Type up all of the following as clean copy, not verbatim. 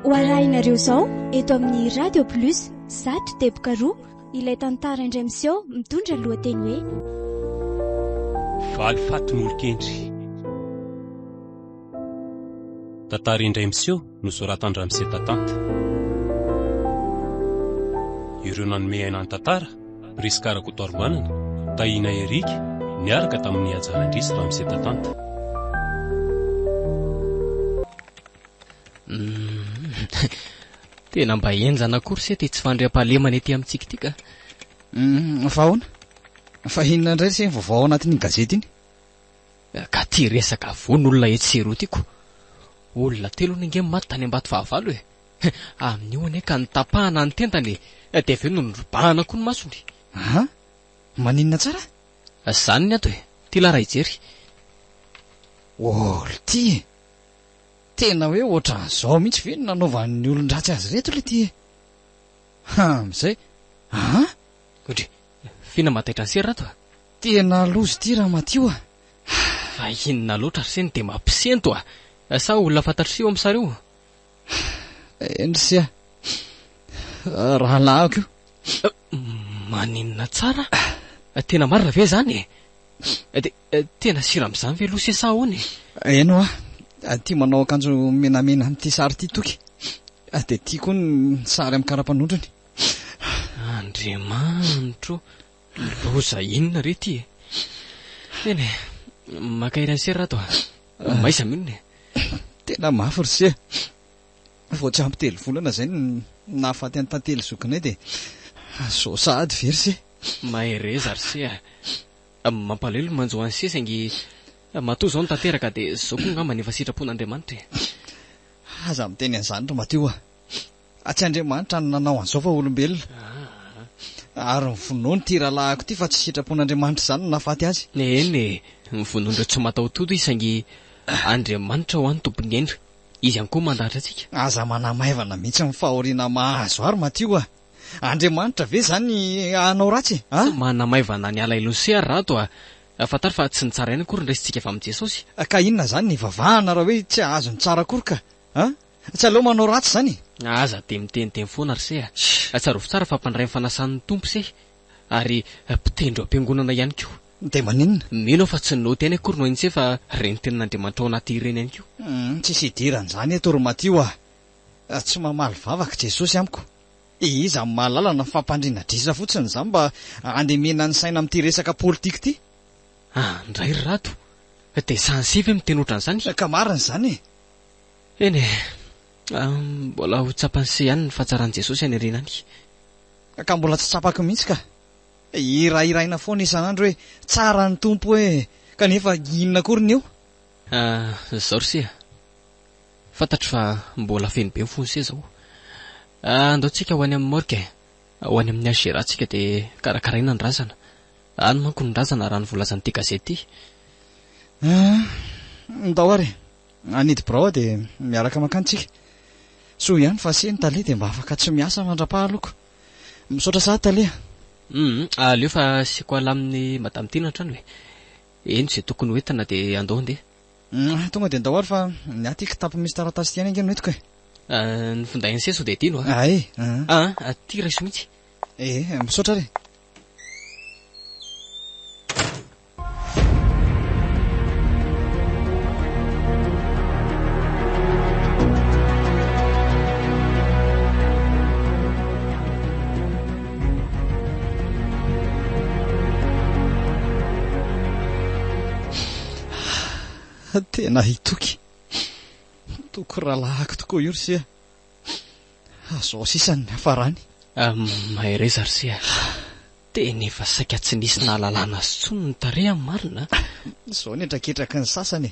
Hoarahinareo izao eto amin'ny Radio Plus Zatra Teboka Roa ilay tantara indray miseho mitondra lohateny hoe Valy fatin'olon-kendry. Tantara indray miseho nosoratandramise Tatanta. Ireo nanome aina ny tantara Priska Rakotoarmanana, Taina Erika niaraka tamin'ny Ajarandrisy Ramse Tatanta. Tena mba enjana kory ty tsy fandriam-pahalemana ety amintsika ity ka. Fahoana? Fa inona indray se vaovao anatin'ny gazety iny? Ka ty resaka von'olona etsero tiko. Olona telo ninge maty tany Ambato fahavalo e. Amin'io ane ka nitapahana ny tentany dia aveo nondrobahana koa ny masony. Ha? Maninona tsara? Zany ny ato e. Ty lara ijery. Olo ty e. Tena hoe ohatran'izao mihitsy ve nanaovan'ny olon-dratsy azy reto le ty e. Amizay. Ha? Ondry, fina mataitra ny sery rato a. Tena lozy ty raha matio a. Fa inona loatra ry seny dia mampisento a. Sa olona fantatry eo amin'sareo? Endry sia. Raha lahako io. Maninona tsara? Tena marina ve zany e? Tena sira amin'izany ve loha sesa hoany? Eno ty manao akanjo menamena amin'ity sary ty toky. Dia ty koa ny sary amin'ny karapanondrany. Andriamanitro, loza inona re ty e? Eny e, maka iray sery rato a. Maisa minona e. Tena mafy ry sia. Vao tsy ampy 3 volana zay nahafaty any tantely zokinay dia so sady very sia. Mahereza ry sia. Mampalelo manjo any sia saingy matoa zao nitateraka dia zao koa ngamba efa sitrapon'Andriamanitra e. Aza miteny an'izany ro matio a. Tsy Andriamanitra no nanao an'izao fa olombelona. Ary ny vonoany ty rahalahako ty fa tsy sitrapon'Andriamanitra zany no nahafaty azy. Eny e, ny vonoandreo tsy mataotodo izy saingy Andriamanitra ho any tompony endry. Izy ihany koa mandahatra antsika. Aza manamaivana mihitsy ny fahoriana mahazo ary matio a. Andriamanitra ve zany hanao ratsy e? Manamaivana ny alailosea rato a. Fantary fa tsy ny tsara ihany akory ndraisitsika fa amin'i Jesosy. Ka inona zany ny vavahana raha hoe tsy azo ny tsara akory ka? Tsy aleo manao ratsy zany. Aza dia miteniteny foana ry se a. Tsarovy tsara fa mpandray ny fanasan'ny tompo se. Ary mpitendro am-piangonana ihany koa. Dia maninona? Mino fa tsy noty ihany akory no intsy fa reny tenin'Andriamanitra ao anaty ireny ihany koa. Tsisy idirany zany eto ro matio a. Tsy mamaly vavaka Jesosy amiko. Iza mahalala na fampandriana drisa fotsiny zany mba andemena ny saina amin'ity resaka politika ty. Ndray ry rato. Dia sansivy miteny ohatran'izany. Ka marina zany e. Eny e, mbola ho tsapany se ihany ny fahatsaran'i Jesosy any arenany. Ka mbola tsy tsapako mihitsy ka. Irairaina foana isan'andro hoe tsara ny tompo hoe kanefa inona akory ny eo? Zao ry se a. Fantatro fa mbola feno be ny fony se zao. Andaotsika ho any amin'ny morgue, ho any amin'ny ageratsika dia karakaraina ny razana. Any manko ny razana raha ny volazan'ity gazety ity. Ndao ary, anidy birao dia miaraka mankanytsika. Soa ihany fa se ny tale dia mba afaka tsy miasa mandra-pahaloko. Misaotra sahady tale. Aleo fa siako ala amin'ny madame Tina trano e. Eny zay tokony hoentina dia andao ndeha. Tonga dia ndao ary fa ny aty kitapo misy taratasy ty any angeno etiko e. Ny findainy seso dia tino a. Ty raiso mihitsy. Misaotra re. Tena hitoky. Toko rahalahako tokoa io ry sia. Zao sisany hafarany. Mahereza ry sia. Tena efa saika tsy nisy nahalalana azy tsony ny tarehy marina. Zao ny entraketraky ny sasany e.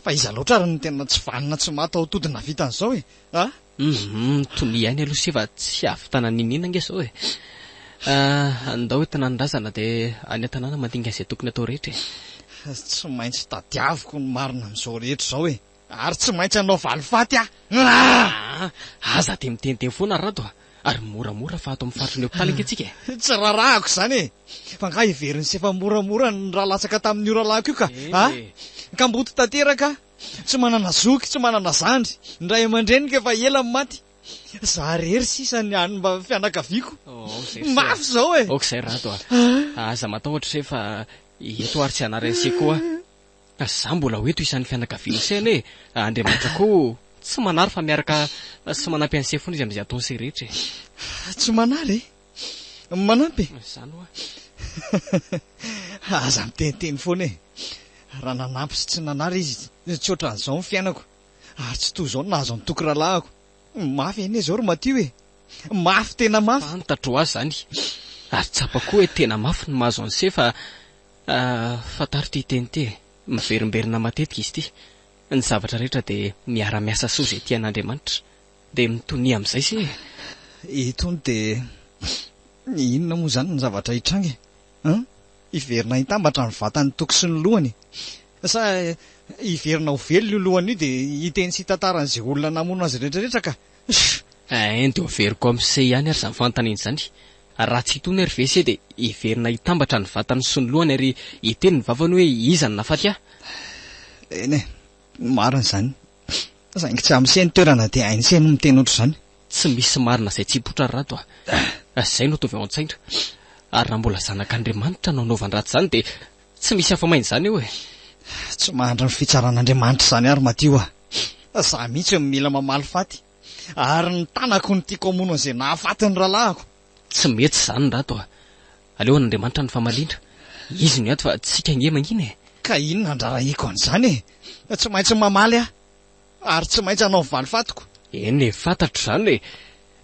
Fa iza loatra ary ny tena tsy vanina tsy mataotodina vita an'izao e. Tony ihany aloha se fa tsy avitana ninina nge zao e. Andao entina ny razana dia any an-tanàna mandinga izay tokony atao rehetra e. Tsy maintsy tadiaviko ny marina amin'izao rehetra izao e. Ary tsy maintsy hanao valifaty Aza dia miteniteny foana rato a. Ary moramora fa ato amin'ny faritry ny hopitaly antsika e. Tsy rarahako izany e. Fa nga iverin'ny sefa moramora ny raha latsaka tamin'ny io rahalahako io ka. Ka mboto tanteraka tsy manana zoky tsy manana zandry ndray aman-drenika efa ela maty za rery sisa ny any mba fianakaviako mafy zao e okzay rato aza matahotra rehefa eto ary tsy anarany se koa za mbola hoeto isan'ny fianakaviana sena e Andriamanitra koa tsy manary fa miaraka sy manampy an'se foana izy am'izay ataon'se rehetra tsy manary manampy zany oa aza miteniteny foana e raha nanampy sy tsy nanary izy tsy ohatran'izao ny fiainako ary tsy toy izao nahazo ny toky rahalahako mafy eny zao ro matio e mafy tena mafy fantatro azy zany ary tsapa koa hoe tena mafy ny mahazo an'se fa fataro ty teny ty miverimberina matetika izy ty ny zavatra rehetra dia miara-miasa soa izay tian'Andriamanitra dia mitony amin'izay se itony dia inona moa zany ny zavatra hitrangy iverina hitambatra ny vatany toky sy ny lohany sa iverina ho velo io lohany io dia hiteny sy tantaran'izay olona namono azy rehetrarehetra ka en dia overiko amin'izay ihany ary zany fanontaniana izany raha tsy hitony ary vese dia iverina hitambatra ny vatany sy ny lohany ary hiteny ny vavany hoe iza ny nafaty ahy eny e marina izany saingy tsy amin'iseny toerana dia ainseny miteny oatra izany tsy misy marina izay tsy hipotra rato zay no tovy ao an-tsaina ary raha mbola zanak'Andriamanitra no anaovan-dratsy izany dia tsy misy hafa-maina izany eo e tsy mahandra ny fitsaran'Andriamanitra izany ary matio za mihitsy mila mamaly faty ary ny tanako ny tiako amono an'izay nahafaty ny rahalahako tsy mety izany rato aleon'Andriamanitra ny famaliana izy no ato fa tsika nge mangina e ka inona andrarahiko an'izany e tsy maintsy mamaly ary tsy maintsy hanao valy fatiko eny e fantatro izany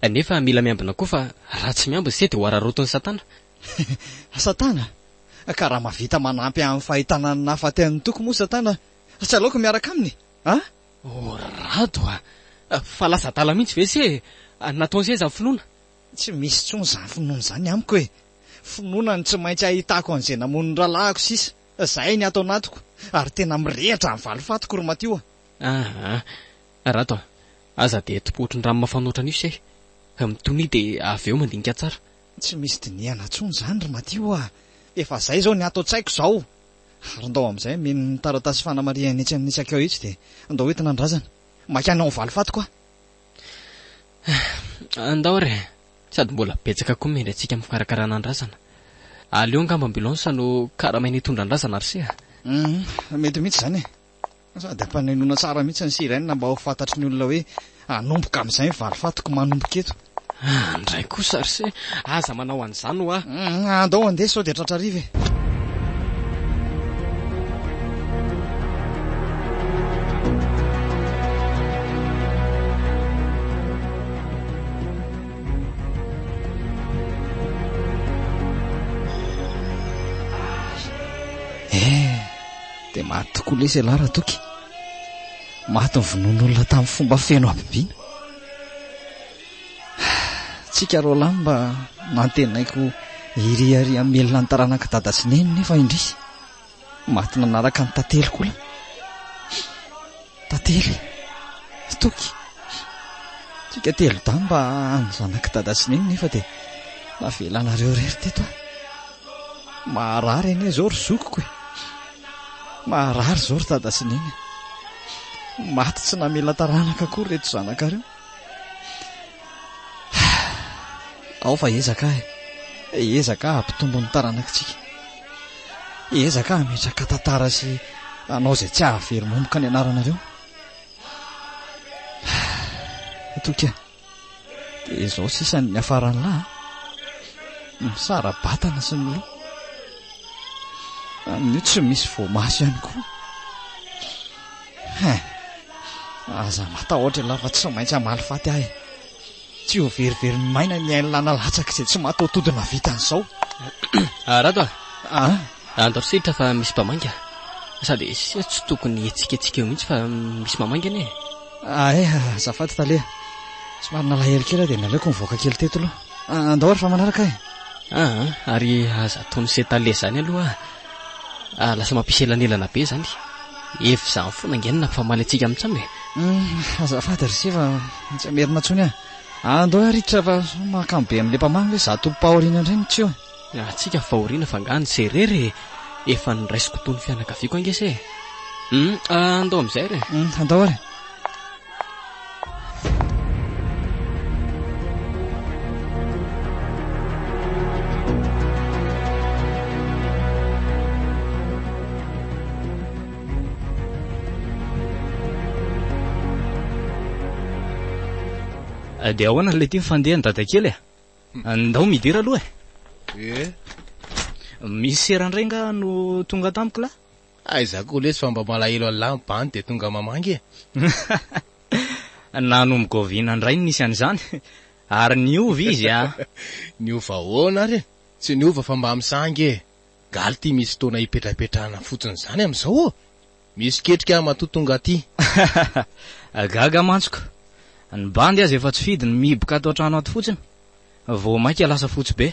e nefa mila miambina koa fa raha tsy miambina se dia ho ararotony Satana Satana ka raha mavita manampy amin'ny fahitana ny nafaty an'ny toko moa Satana tsy aleoko miaraka aminy rato fa lasa adala mihitsy ve se nataon'izay izany finoana tsy misy tsony izany finoana izany amiko e finoana ny tsy maintsy ahitako an'izay namono ny rahalahako sisa zay ny atao anatiko ary tena mirehatra amin'ny valy fatiko ro matio rato aza dia topohotry ny rano mafanoatra an'io se mitony dia avy eo mandinika tsara tsy misy dinihana tsony izany ro matio efa zay zao ny ato tsaiko zao ary ndao amin'izay mino ny taratasy fanamariana etsy amin'ny isakao itsy dia andao entina andrazana makany ao valy fatiko andao re sady mbola betsaka koa mendry antsika mifikarakara andrazana aleo ngamba ambulansa no karamaina hitondra andrazana ary se mety mihitsy izany e sady ampanenoana tsara mihitsy ny sirainina mba ho fantatry ny olona hoe anomboka amin'izay ny valy fatiko manomboka eto ndray kosa ary se aza manao an'izany ho andao andeha sao dia tratrariva dia maty tokoa le selara toky maty ny vonon'olona tamin'ny fomba feno abibiana tsika ro lahy mba nantenaiko iriary amelona ny taranaka dada sy neny nefa indrisy maty nanaraka ny tantely kola tantely toky tsika telo da mba ny zanaka dada sy neny nefa dia navelanareo rery teto maharary ene zao ry zokiko e maharary zao ry dada sy neny maty tsy namela taranaka koa reto zanakareo ao fa ezaka ezaka ampitombo ny taranakitsika ezaka ametraka tantara sy anao izay tsy ahavery momboka ny anaranareo toka dia izao sisa ny afarany lahy misara-batana sy ny loha amin'io tsy misy voamaso ihany koa aza matahotra lafa tsy maintsy hamaly faty ahy tsy ho verivery ny maina ny ainilana latsaka izay tsy mataotodina vitan'izao rato andao sitra fa misy mpamangy sady tsy tokony etsiketsika eo mihitsy fa misy mamangy ane azafady taleha tsy marina lahelo kely dia naleoko mivoaka kely teto aloha andao ary fa manaraka ary aza ataony setale zany aloha lasa mampiselanelana be zany efa zany fona ngenina famaly atsika amintsambe azafady ry se fa tsy amerina tsony andao ariditra fa mahakamo be amin'le mpamangy hoe za tompo pahoriana indray ny tsy eo atsika fahoriana fa ngany se rery efa nyraisiko tony fianakaviako angese Andao amin'izay re. Andao ary. Dia ahoana le ty mifandeha ny dadakely andao midira aloha misy serandrenga no tonga tamiko la aizako lesy fa mba malahelo an'la bany de tonga mamangy nano migovina andray nisy an'izany ary niovy izy niova ahoana ary tsy niova fa mba misangy galy ty misy tona hipetrapetrahana fotsiny zany amin'izao misy ketrika matotonga aty gaga mantsoko ny bandy azy efa tsy fidy ny miboka atao trano ato fotsiny vao mainka lasa fotsy be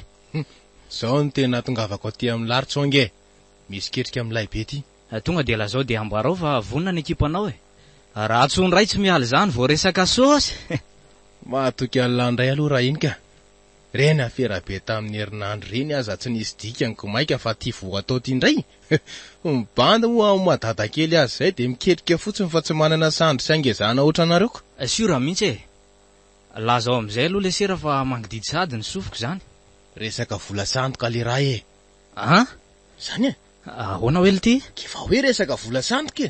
zao ny tena tongavako aty amin'ny larotsonge misy ketrika amin'ilay be ty tonga de lazao de amboarao fa vonina ny ekipanao raha tsony ray tsy mialy zany vao resaka sosy mahatoky an'landray aloha raha iny ka reny afera be tamin'ny herinandro reny aza tsy nisy dikanyko maika fa ty vo atao ty indray mibanda moa madada kely azy zay de miketrika fotsiny fa tsy manana sandry sy angezana oatra anareoko siora mihitsy lazao amin'izay aloha le sera fa mangididy sady ny sofiko zany resaka vola sandoka le raha zany ahoana hoe le ty kifa hoe resaka vola sandoka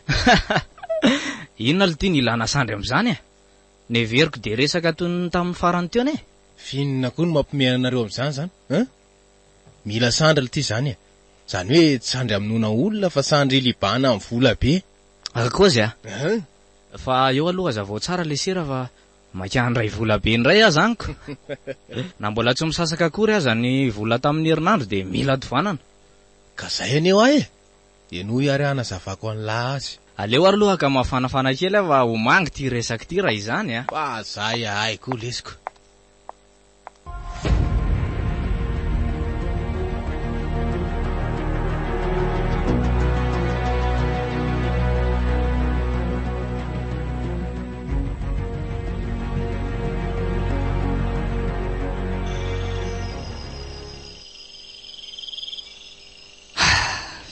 inona le ty ny ilana sandry am'izany neveriko de resaka toy tamin'ny farany teo ane finina koa no mampimena anareo amin'izany zany mila sandry le ty zany zany hoe tsy sandry aminona olona fa sandry libana amin'ny vola be akozy fa eo aloha aza vao tsara le sera fa mankandray vola be ndray azanyko na mbola tsy misasaka akory aza ny vola tamin'ny herinandro de mila dovanana ka zay aneo de no iarihana zavako an'la azy aleo ary aloha ka mafanafana kely fa ho mangy ty resaky ty raha izany fa zay aiko lesiko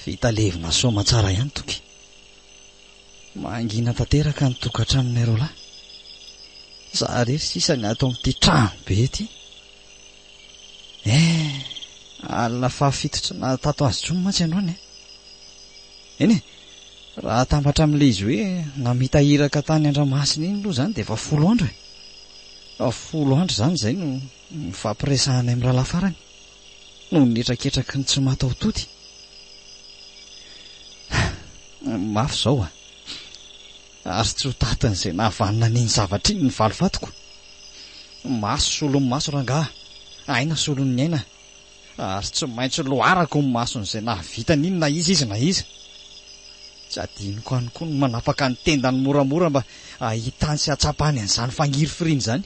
vitalevina soma tsara ihany toky mangina tanteraka ny tokantranonareo lahy za rery sisa ny ato amin'ity trano be ty alina fahafitotra na tato azy tsomy mantsy androany eny raha tambatra amin'le izy hoe namitahiraka tany Andramasina iny aloha zany de efa 10 andro 10 andro zany zay no mifampiresahanay amin'ny ralafarany no netraketraky ny tsy matao tody mafy zao ary tsy ho tatin'izay nahavanina niny zavatra iny ny valofatoko maso solon'ny maso rangaha aina solon'ny aina ary tsy maintsy loarako ny mason'izay nahavita niny na izy na izy tsy adiniko any koa no manapaka ny tendany moramora mba ahitany sy atsapany an'izany fangiry firiny zany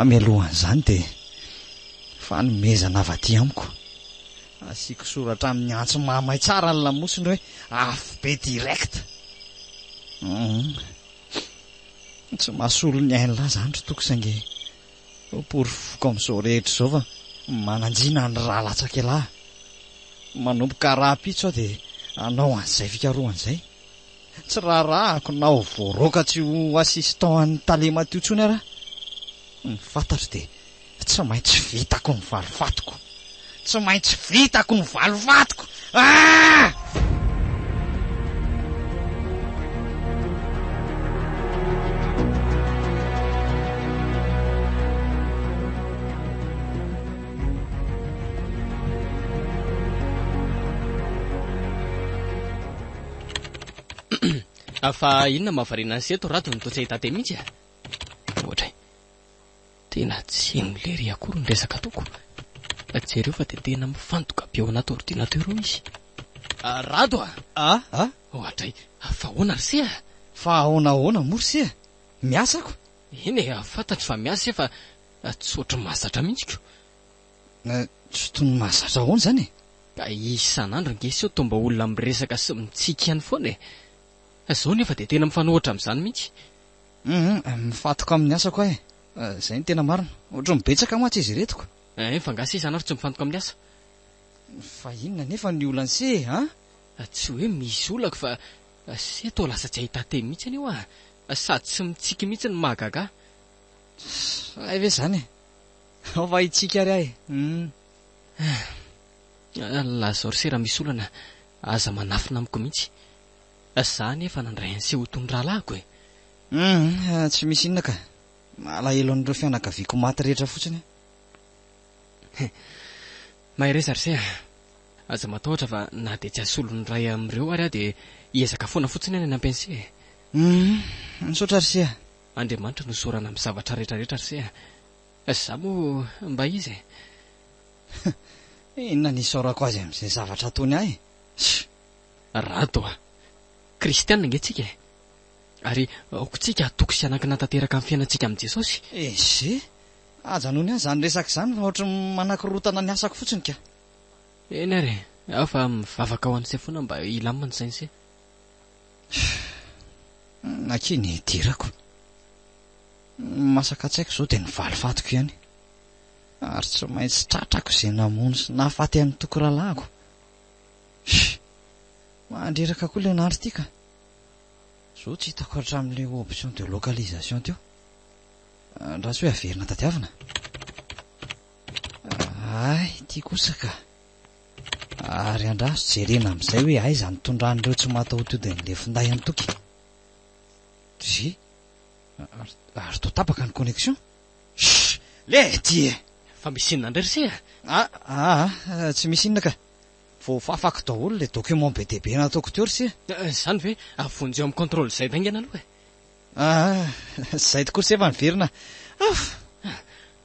amelohan'izany de fa nomezana avaty amiko asiako soratra amin'ny antso mamay tsara ny lamosiny hoe afo be direct tsy mahasolo ny ain'la zany ry toko saingy pory foko amin'izao rehetra zao fa mananjina ny raha latsaka lahy manomboka raha pitso aho de anao an'izay fikarohan'izay tsy raharahako nao voaroka tsy ho assistant ny talema teo tsony araha ny fantatro de tsy maintsy vitako ny valofatoko tsy maintsy vitako ny valofatoko fa inona mahavariana ny seto rato ny totsay tate mihitsy ohatray tena tsy milery akory ny resaka toko jereo fa de tena mifantoka be ao anaty ordinateur izy rado ohatray fa ahoana ry se fa ahoana mory se miasako eny fantatry fa miasa fa tsy ohatry mahazatra mihitsy ko tsy tony mahazatra ahoana zany ka isan'andro ngesy eo to mba olona miresaka sy mitsiky ihany foana zao nefa de tena mifanohitra amin'izany mihitsy mifatoka amin'ny asako zay ny tena marina ohatra mibetsaka matsy izy retiko fa ngasa isan'andro tsy mifantoka amin'ny asa fa inona nefa ny olany se tsy hoe misy olako fa sy atao lasa tsy ahita teny mihitsy anio sady tsy mitsiky mihitsy ny mahagaga. Ay ve zany ao va itsika ry Lazao raha misy olana aza manafina amiko mihitsy. Zany efa nandray an'se ho tony rahalahiko tsy misy inona ka malahelo an'ireo fianakaviako maty rehetra fotsiny. Mahay resa ry se aza matahotra fa na dia tsy asolo ny ray amin'ireo ary dia hiezaka foana fotsiny any ampianse. Misaotra ry se Andriamanitra no sorana amin'ny zavatra rehetrarehetra ry se za moa mba izy inona nisaorako azy amin'izay zavatra ataony ahy. rato kristianina angentsika ary aokontsika atoko sy anankina tanteraka amin'ny fiainantsika amin'i Jesosy. Ze aja noho ny azy zany resaka izany fa ohatry manankorotana ny asako fotsiny ka. Eny ary aho fa mivavaka ho an'izay foana mba ilamina izay se. Nakiny hidirako masaka tsaiko izao dia nivaly fatiko ihany ary tsy maintsy tratrako izay namono sy nahafaty amin'ny toko rahalahako. Mandreraka koa ilay nandro ity ka izao tsy hitako hatramin'ilay option de localisation teo. Raha tsy hoe averina tadiavina. Ay ity kosa ka ary andraso jerena amin'izay hoe aiza nitondran'ireo tsy matahoto-din'ilay finday antoky. Zy ary to tapaka ny connexion. Le ty fa misy inona indray ry se tsy misy inona ka vao fafako daholo le document be dia be nataoko teo ry se. Zany ve avonjeo amin'ny contrôle zay vaingana aloha zay tokoa se efa niverina.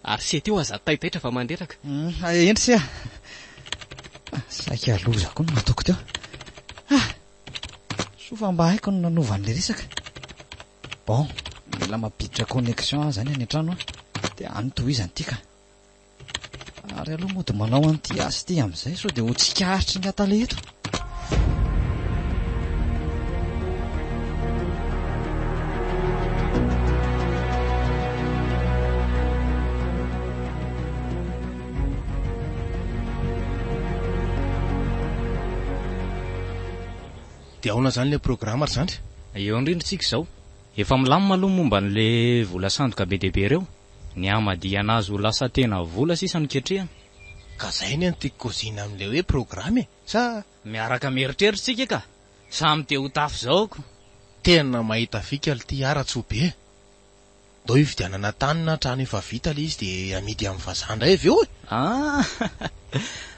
Ary se teo aza taitaitra fa mandreraka. Endry se saika loza koa no nataoko teo. Sofa mba haiko no nanovan'ilay resaka. Bon mila mampiditra connexion zany any an-trano dia anotohizany ity ka ary aloha moa dia manao an'ity asy ity amin'izay sao dia ho tsikaritry ny atale eto. dia ahona zany le programma ry zany. Eo indrindritsika izao efa milamina aloha momba n'le vola sandoka be dehibe ireo ny amadiana azy ho lasa tena vola sisa niketrehana. Ka zay ny antiako kozina amin'ilay hoe programma sa miaraka mieritreritsika ka samy te ho tafy zaoko. tena mahita fika ity ara-tsoa be. Dao hividianana tanina trano efa vita le izy dia amidy amin'ny vazandra avy eo.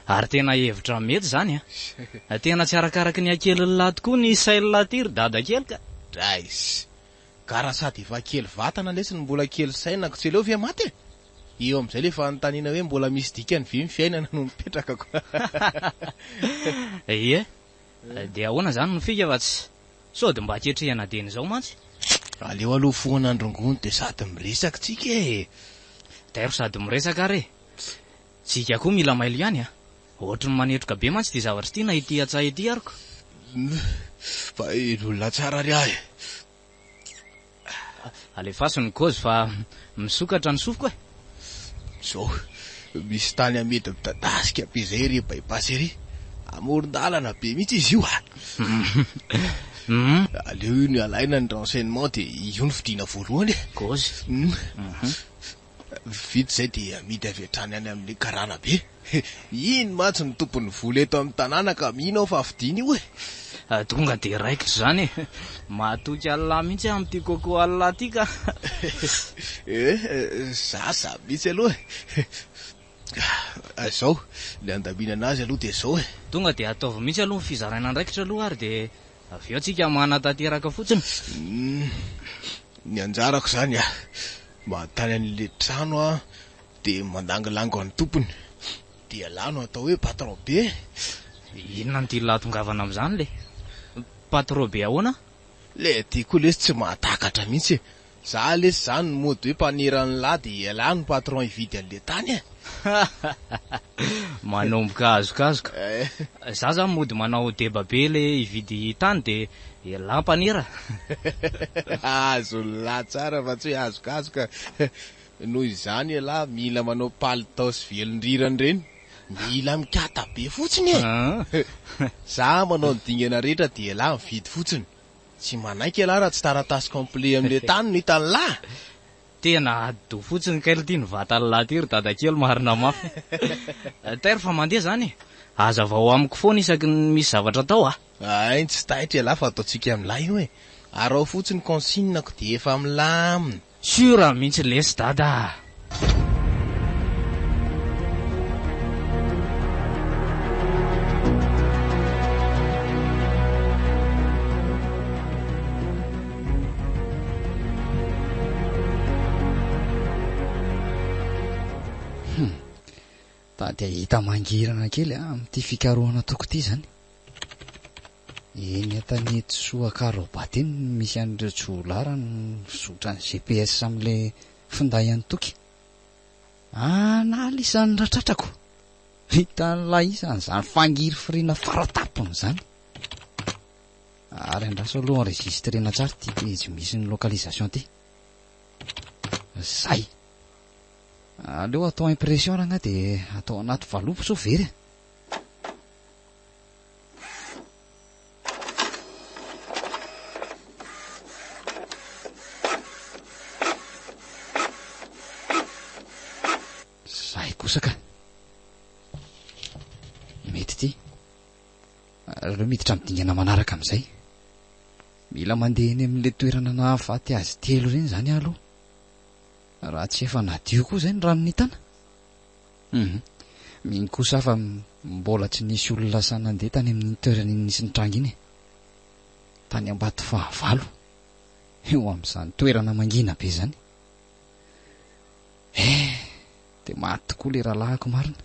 Ary tena hevitra mety zany tena tsy arakaraky ny akeliny tokoa ny saily latiry dada kely ka. Drais karaha sady efa kely vatana lesiny mbola kely sainako tsy leo ve maty eo amin'izay le fa notaniana hoe mbola misy dikany vy ny fiainana no mipetraka ko. Ie dia ahoana zany no fika fa tsy sao dia mba aketrehana deny izao mantsy. Aleo aloha foana androngony dia sady miresaka tsika Tairo sady miresaka ary tsika koa mila mailo ihany ohatry ny manetroka be mantsy dia zavatra ity na ity atsahy ity ariko. Fa olona tsara ry ahy. Alefaso ny kozy fa misokatra ny sofiko Zao misy tany amety midadasika be zay ry bypass ry amoron-dalana be mihitsy izy io aleo io ny alaina ny renseignement dia io ny fidina voalohany kozy. vita zay dia amidy avy hatrany any amin'ny karana be. Ino matsy ny tompony vola eto amin'ny tanàna ka mihina ao fa fidina io tonga dia raikitra zany mahatoky alina mihitsy amin'ity koko alina ty ka. Za mihitsy aloha zao ny andaminana azy aloha dia zao tonga dia ataovy mihitsy aloha ny fizaraina andraikitra aloha ary dia avy eo tsika manatanteraka fotsiny. Ny anjarako zany mahatany an'le trano dia mandangolango any tompony dia lano atao hoe patron be. Inona ny ty lahatongavana amin'izany le patron be ahoana? Le ty koa lesy tsy mahatakatra mihitsy za lesy zany mody hoe mpaneran'ny lahy dia lano patron hividy an'le tany manomboka azokazoka. Za zany mody manao deba be le hividy tany dia ela mpanera. Azo lahy tsara fa tsy hoe azokazoka noho izany lahy mila manao palitao sy velondrirany reny mila mikata be fotsiny za manao ny dingana rehetra dia lahy mividy fotsiny tsy manaiky ala raha tsy taratasy complet amin'le tany ny hitan'ny lahy. Tena ado fotsiny kely ty nyvatany lahy ty ry dadakely marina mafy. Taira fa mandeha zany e. Hazava ho amiko foana isaky ny misy zavatra tao ah. Ay tsy taitra ala fa ataontsika amin'lahy io e. Arao fotsiny consignako de efa milamina. Sura mihitsy lesy dada. Dia hita mangirana kely amin'ity fikarohana toko ity zany. Eny atany Soakarobaty eny misy an'ireo jolara ny sotra ny GPS amin'le finday an'ny toky. Nahala isan'ny ratratrako. Hitan'ilay isany zany fangiry firiana faratapony zany. Ary andraso aloha enregistrena tsara ty page misy ny localisation ty. Zay. Aleo atao impression ranga dia atao anaty valopo so very. Zay kosa ka. Mety ty. Aleo miditra amin'ny dingana manaraka amin'izay. Mila mandeha eny amin'ilay toerana nahafaty azy telo reny zany aloha. Raha tsy efa nadio koa zay ny rano nitana. Miny kosa fa mbola tsy nisy olona sanandeha tany amin'ny toerana nisy ny tranga iny. Tany Ambato fahavalo. Eo amin'izany toerana mangina be zany. Dia maty tokoa le rahalahako marina.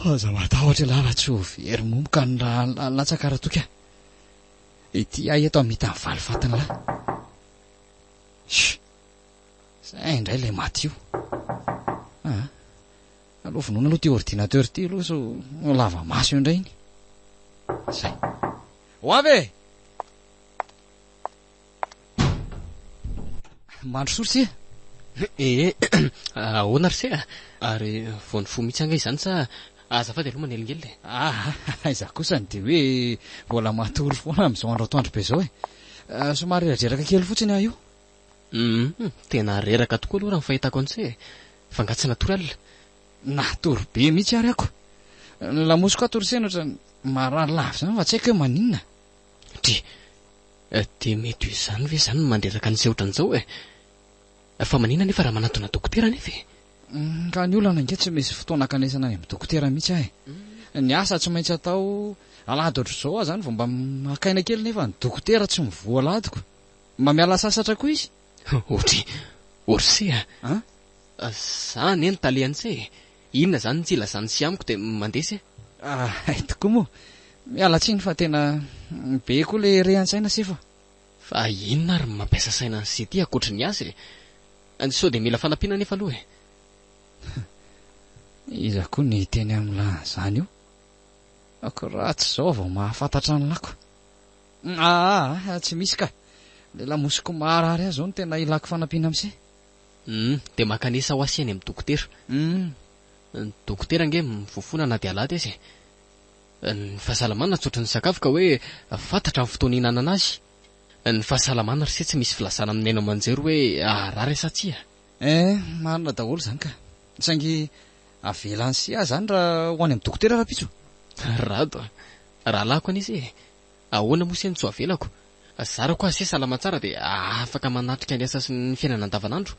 Aza matahotra lahy raha tsy ho very momoka ny latsakara toka. Ety ahy eto amita ny valy fatana lahy. Zay indray ilay maty io. Aloha vonoina aloha ty ordinateur ty aloha so lava maso io indray iny. Zay. Ho avy! Mandro sorsy Ahoana ry se ary voany fo mihitsy anga izany sa azafady aloha manelingely. Izaho kosa ny dia hoe mbola matory foana amin'izao andro atoandro be zao e. Somary reraka kely fotsiny aho io. Tena reraka tokoa aloha raha ny fahitako an'izay. Fa ngatsy natory alina. Natory be mihitsy ary ako. Ny lamosiko atorisena ohatran marary lava zany fa tsy haiko hoe maninona. Dia mety izany ve izany mandreraka an'izay ohatran'izao e. Fa maninona nefa raha manatona dokotera nefa e. Ka ny olana nge tsy misy fotoana kanesana any amin'ny dokotera mihitsy ahy. Ny asa tsy maintsy atao alady ohatr'izao aho zany vao mba makaina kely nefa ny dokotera tsy mivoa aladiko. Mba miala sasatra koa izy. Orsi zany eny tale an'izay. Inona zany tsy ilazany sy amiko dia mandesy. Tokoa moa miala tsiny fa tena be koa le re an-tsaina sefa. Fa inona ary mampiasa saina an'izay ty akoatry ny asa e. Sao dia mila fanampiana nefa aloha e. Iza koa ny teny amin'la zany io. Ako ratsy zao vao mahafantatra ny lako. Tsy misy ka. Le lamosiko marary azy zao no tena ilako fanampiana amin'izay. Dia makanesa ho asiany amin'ny dokotera. Ny dokotera nge mifofona na dia alady azy. Ny fahasalamana tsotra ny sakafo ka hoe fantatra ny fotoana ihinanana azy. Ny fahasalamana ry se tsy misy filasana amin'neno amanjery hoe rary sa tsia. Marina daholo zany ka. Saingy avelany sy ahy zany raha ho any amin'ny dokotera rapitso. Rado raha lako an'izy e. Ahoana moa sy ny tsy avelako. Zara koa se salama tsara dia afaka manatrika ny asa sy ny fiainana andavanandro.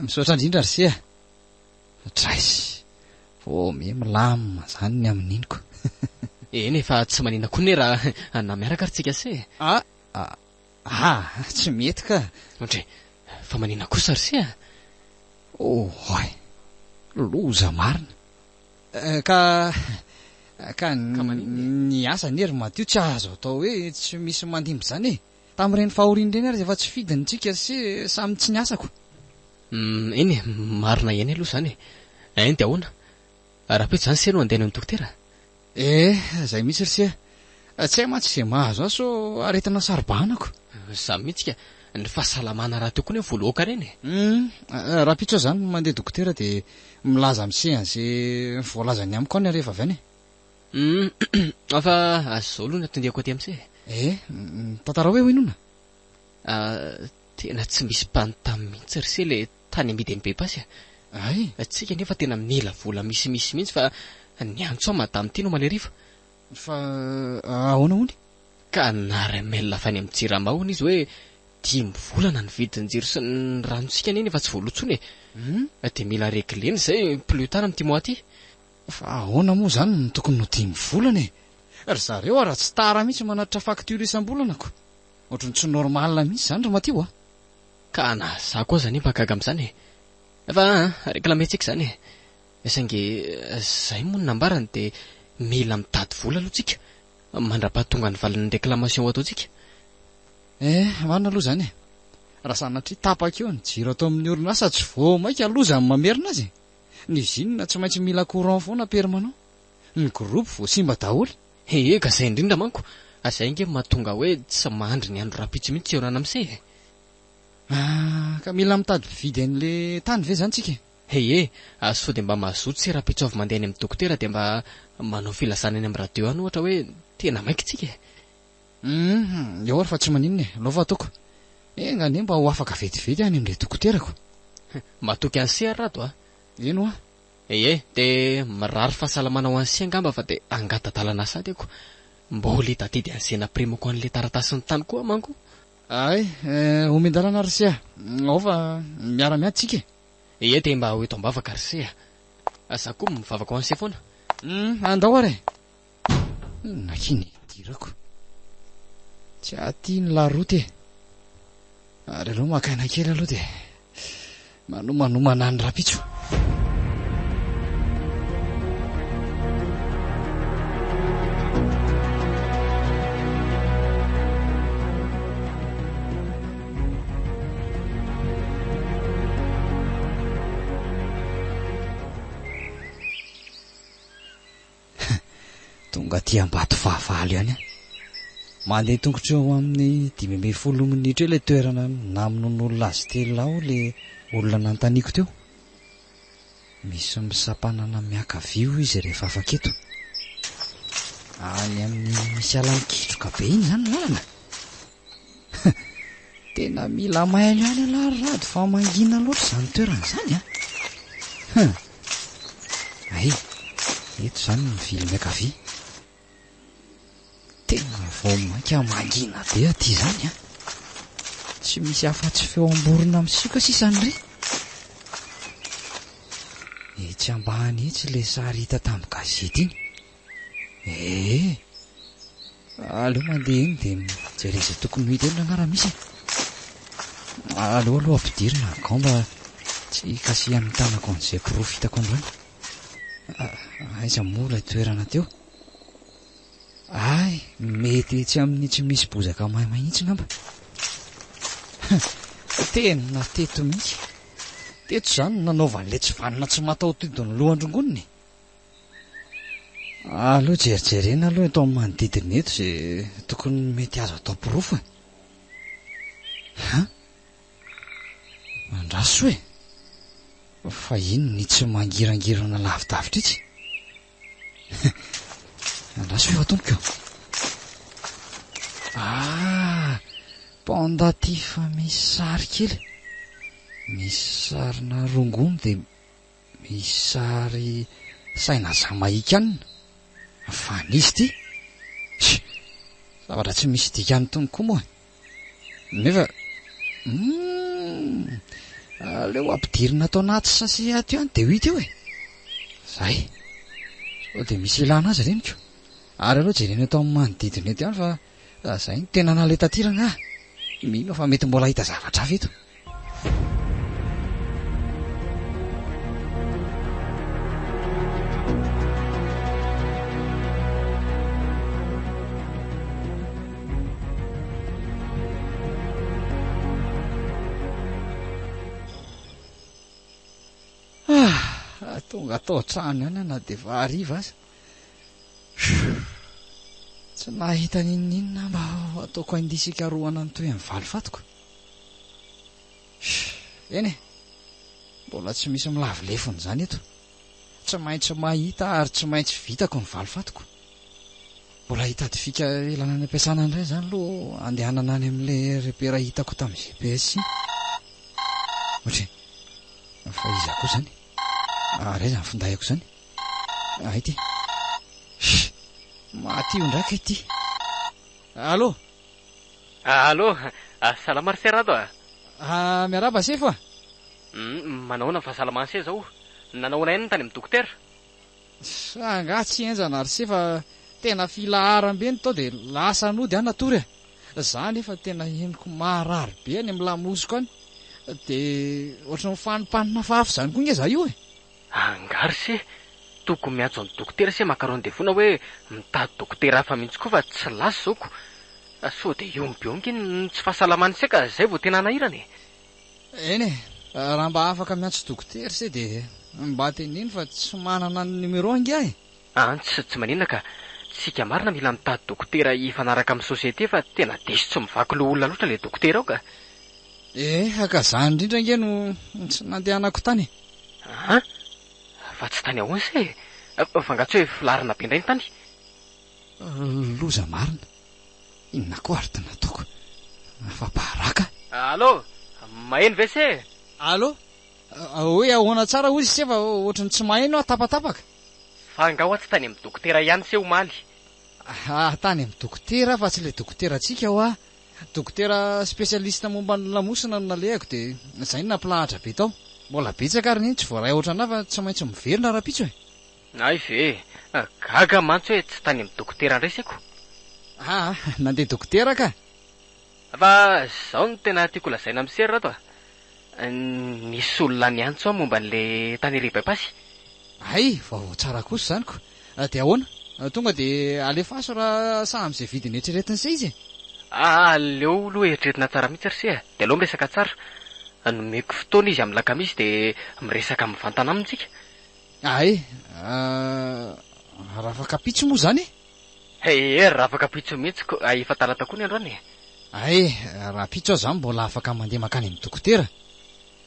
Misaotra indrindra ry se a. Traisy. Vao milamina zany ny amin'iniko. Eny fa tsy manina koa ne raha namiaraka ry tsika se. Tsy mety ka. Ondre fa manina kosa ry se a. Loza marina. Ka ny asa nery madio tsy azo atao hoe tsy misy mandimby zany e. Tamin'ireny fahoriany ireny ary efa tsy fidiny tsika sy samy tsy ny asako. Eny marina ihany aloha zany e. Eny dia ahoana raha pety zany se no andeha ny dokotera. Zay misy ry se. Tsy hay mantsy izay mahazo aso aretina sarobanako. Za mihitsy ka ny fahasalamana raha tokony voaloaka reny e. Raha pitso zany mandeha dokotera dia milaza amin'ny se an'izay voalazany amiko any rehefa avy any. Afa azao aloha natondeko aty amin'izay. Tantara hoe ho inona? Tena tsy misy mpanontany mihitsy ry se le tany amidy amin'ny be pasy. Ay, Atsika nefa tena mila vola misimisy mihitsy fa ny antso madame ty no maleriva. fa ahoana hony? Ka nara-mail avy any amin'ny jirama hono izy hoe 10 volana ny vidin'ny jiro sy ny ranontsika neny efa tsy voalotsony e. Dia mila regleny izay plus tard amin'ity mois ty. Fa ahoana moa zany no tokony ho 10 volana e? Ry zareo raha tsy tara mihitsy manatitra faktura isam-bolanako. Ohatrany tsy normal mihitsy zany ry Matio a. Ka na za koa zany mahagaga amin'izany e. Efa reklamentsika izany e. Saingy izay moa no nambarany dia mila mitady vola aloha tsika mandra-pahatonga ny valin'ny réclamation ataontsika. Marina aloha zany e. Raha sanatria tapaka eo ny jiro atao amin'ny orinasa tsy vao maika aloha zany mamerina azy. Ny zinona tsy maintsy mila courant foana permanent. Ny groupe vao simba daholo. Ka izay indrindra manko. Izay nge mahatonga hoe tsy mandry ny andro rapitsy mihitsy eo rana amin'izay e. Ka mila mitady vidy an'le tany ve zany tsika? Sao dia mba mazoto sy rapitsy avy mandeha any amin'ny dokotera dia mba manao filazana any amin'ny radio any ohatra hoe tena maika tsika e. Eo ary fa tsy maninona e, aloha fa ataoko. Ngane mba ho afaka vetivety any amin'ilay dokoterako. Matoky an'se ary rato a. Eno a? Dia mirary fahasalamana ho an'se angamba fa dia angata-dalana sady ako. Mba ho lita ty dia anzena primako an'ilay taratasy ny tany koa manko. Ay, omendalana ry sia. Ao fa miara-miady tsika e. Dia mba ho eto ambavaka ry se a. Za koa mivavaka ho an'se foana. Andao ary e. Nakiny dirako. Tsy atiany laroty e. Ary aloha makaina kely aloha dia manomanomana ny rapitso. Tonga ty ambato fahavalo ihany a. Mandeha tongotra eo amin'ny 10 minitra ilay toerana namonoan'olona azy telo ao le olona nanontaniako teo. Misy misampanana miakavio izy rehefa afaketo. Any amin'ny misy alan-kitroka be iny zany lalana. Tena mila mailo ihany alarado fa mangina loatra izany toerana izany a. Ay, eto zany mivily miakavia. Tena vao maika mangina be aty zany a. Tsy misy afa-tsy feo amborona misika sisany ry. Etsy ambany etsy le sary hita tamin'ny gazety iny. Aleo mandeha iny dia jereza tokony ho hita eny ragnara-misy. Aleo aloha ampidirina gamba tsy kasi amin'ny tanako an'izay profitako androany. Aiza moa ilay toerana teo? Ay, mety tsy amin'ny tsy misy bozaka maimahitsy ngamba. Tena teto mihitsy. Teto zany nanaova an'ilay tsy vanina tsy mataho-todiny lohandrongoniny. Aleo jerijerena aloha eto amin'ny manodidina eto izay tokony mety azo atao porofo e. Andraso e. Fa ino ny tsy mangirangirana lavidavitra itsy? Andraso efa tompoko. Pendatif misy sary kely. Misy sarina rongony dia misy sary saina Jamaïkanina. Fa nisy ty. Zavatra tsy misy dikany tony koa moa. Nefa aleo ampidirina atao anaty sase aty ihany dia ho hita eo e. Zay. Sao dia misy ilana azy reniko. Ary aloha jerena eto amin'ny manodidina eto ihany fa zay ny tena naletatirana. Mino fa mety mbola hita zavatra avy eto. Tonga atao trano ihany na dia efa hariva aza. Tsy nahita ninninona mba ataoko indisy ikarohana ny toy amin'ny valifatoko. Eny e, mbola tsy misy milavolefony izany eto. Tsy maintsy mahita ary tsy maintsy vitako ny valifatoko. mbola hitady fika ilana any ampiasana indray zany aloha andehanana any amin'ilay repera hitako tamin'ny GPS ohatra fa izy ako zany ray zany findahako zany ity maty ondraka ity allo salama ry serado miaraba sefo manaona fahasalamana se zao nanaona aina tany amin'ny dokotera anga tsy enjana ry sefa tena filaharam-be ny tao dia lasa nody any natory zany efa tena henoko marary be any amin'ny lamosiko any dia ohatra nyfanimpanina fafy zany koa nge za io angary se toko miatso amin'ny dokotera se makaron de fona hoe mitady dokotera hafa mihitsy koa fa tsy lasy zaoko so dia io mibionky iny tsy fahasalamany se ka zay vao tena nahirany eny raha mba afaka miantso dokotera se dia mba teniny fa tsy manana ny numéro ange ahy tsy maninona ka tsika marina mila mitady dokotera hifanaraka amin'ny sosiete fa tena diso tsy mivaky lo olona loatra le dokotera ao ka aka zany indrindra nge no tsy nandehanako tany fa tsy tany ahoany se fa ngatsy hoe filarina be indray ny tany loza marina inona koa ary tena ataoko fa baraka allo maheno ve se allo hoe ahoana tsara ozy se fa ohatrany tsy maheno aho tapatapaka fa angao tsy tany amin'ny dokotera ihany se omaly tany amin'ny dokotera fa tsy le dokotera atsika ho dokotera spesialista momba ny lamosina no nalehako dia zay ny nampilahatra be tao mbola betsaka ary ny tsy voaray ohatrana fa tsy maintsy miverina raha-pitso ay ve gaga mantsy hoe tsy tany amin'ny dokotera ndraisako nandeha dokotera ka fa zao no tena tiako lazaina amin'ny serra ato nisy olona ny antso a momba n'le tany ribapasy ay vao tsara kosa zanyko dia ahoana tonga dia alefaso raha sa amin'izay vidiny eritreretin'izay izy aleo loha eritreretina tsara mihitsy ry se dia aloha miresaka tsara nomeko fotoana izy amin'ny lakamisy dia miresaka mivantana amintsika ay raha afaka pitso moa zany raha afaka pitso mihitsy efa talata koa ny androany ay raha pitso aho zany mbola afaka mandeha makany amin'ny dokotera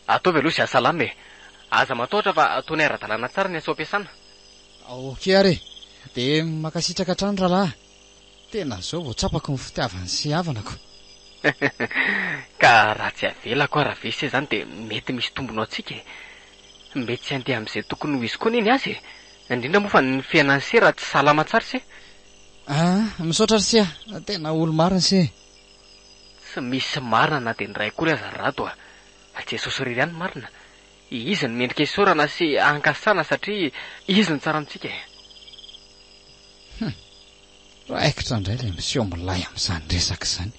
ataovy aloha sy asalama aza mataotra fa ataony ara-dalàna tsara ny aso ampiasana ok ary dia makasitraka trano rahalahy tena zao vao tsapako ny fitiavany sy havanako ka raha tsy avelako raha vese zany dia mety misy tombonao atsika mety tsy andeha amin'izay tokony ho izy koa neny azy indrindra moa fa ny fiainany se raha tsy salama tsara se misaotra ry sia tena olo marina se tsy misy marina na dia nyray kory aza rato Jesosy irery ihany marina izy ny mendrika isorana sy ankasana satria izy ny tsara amintsika raikitra indray ilay miseho milay amin'izany resaka izany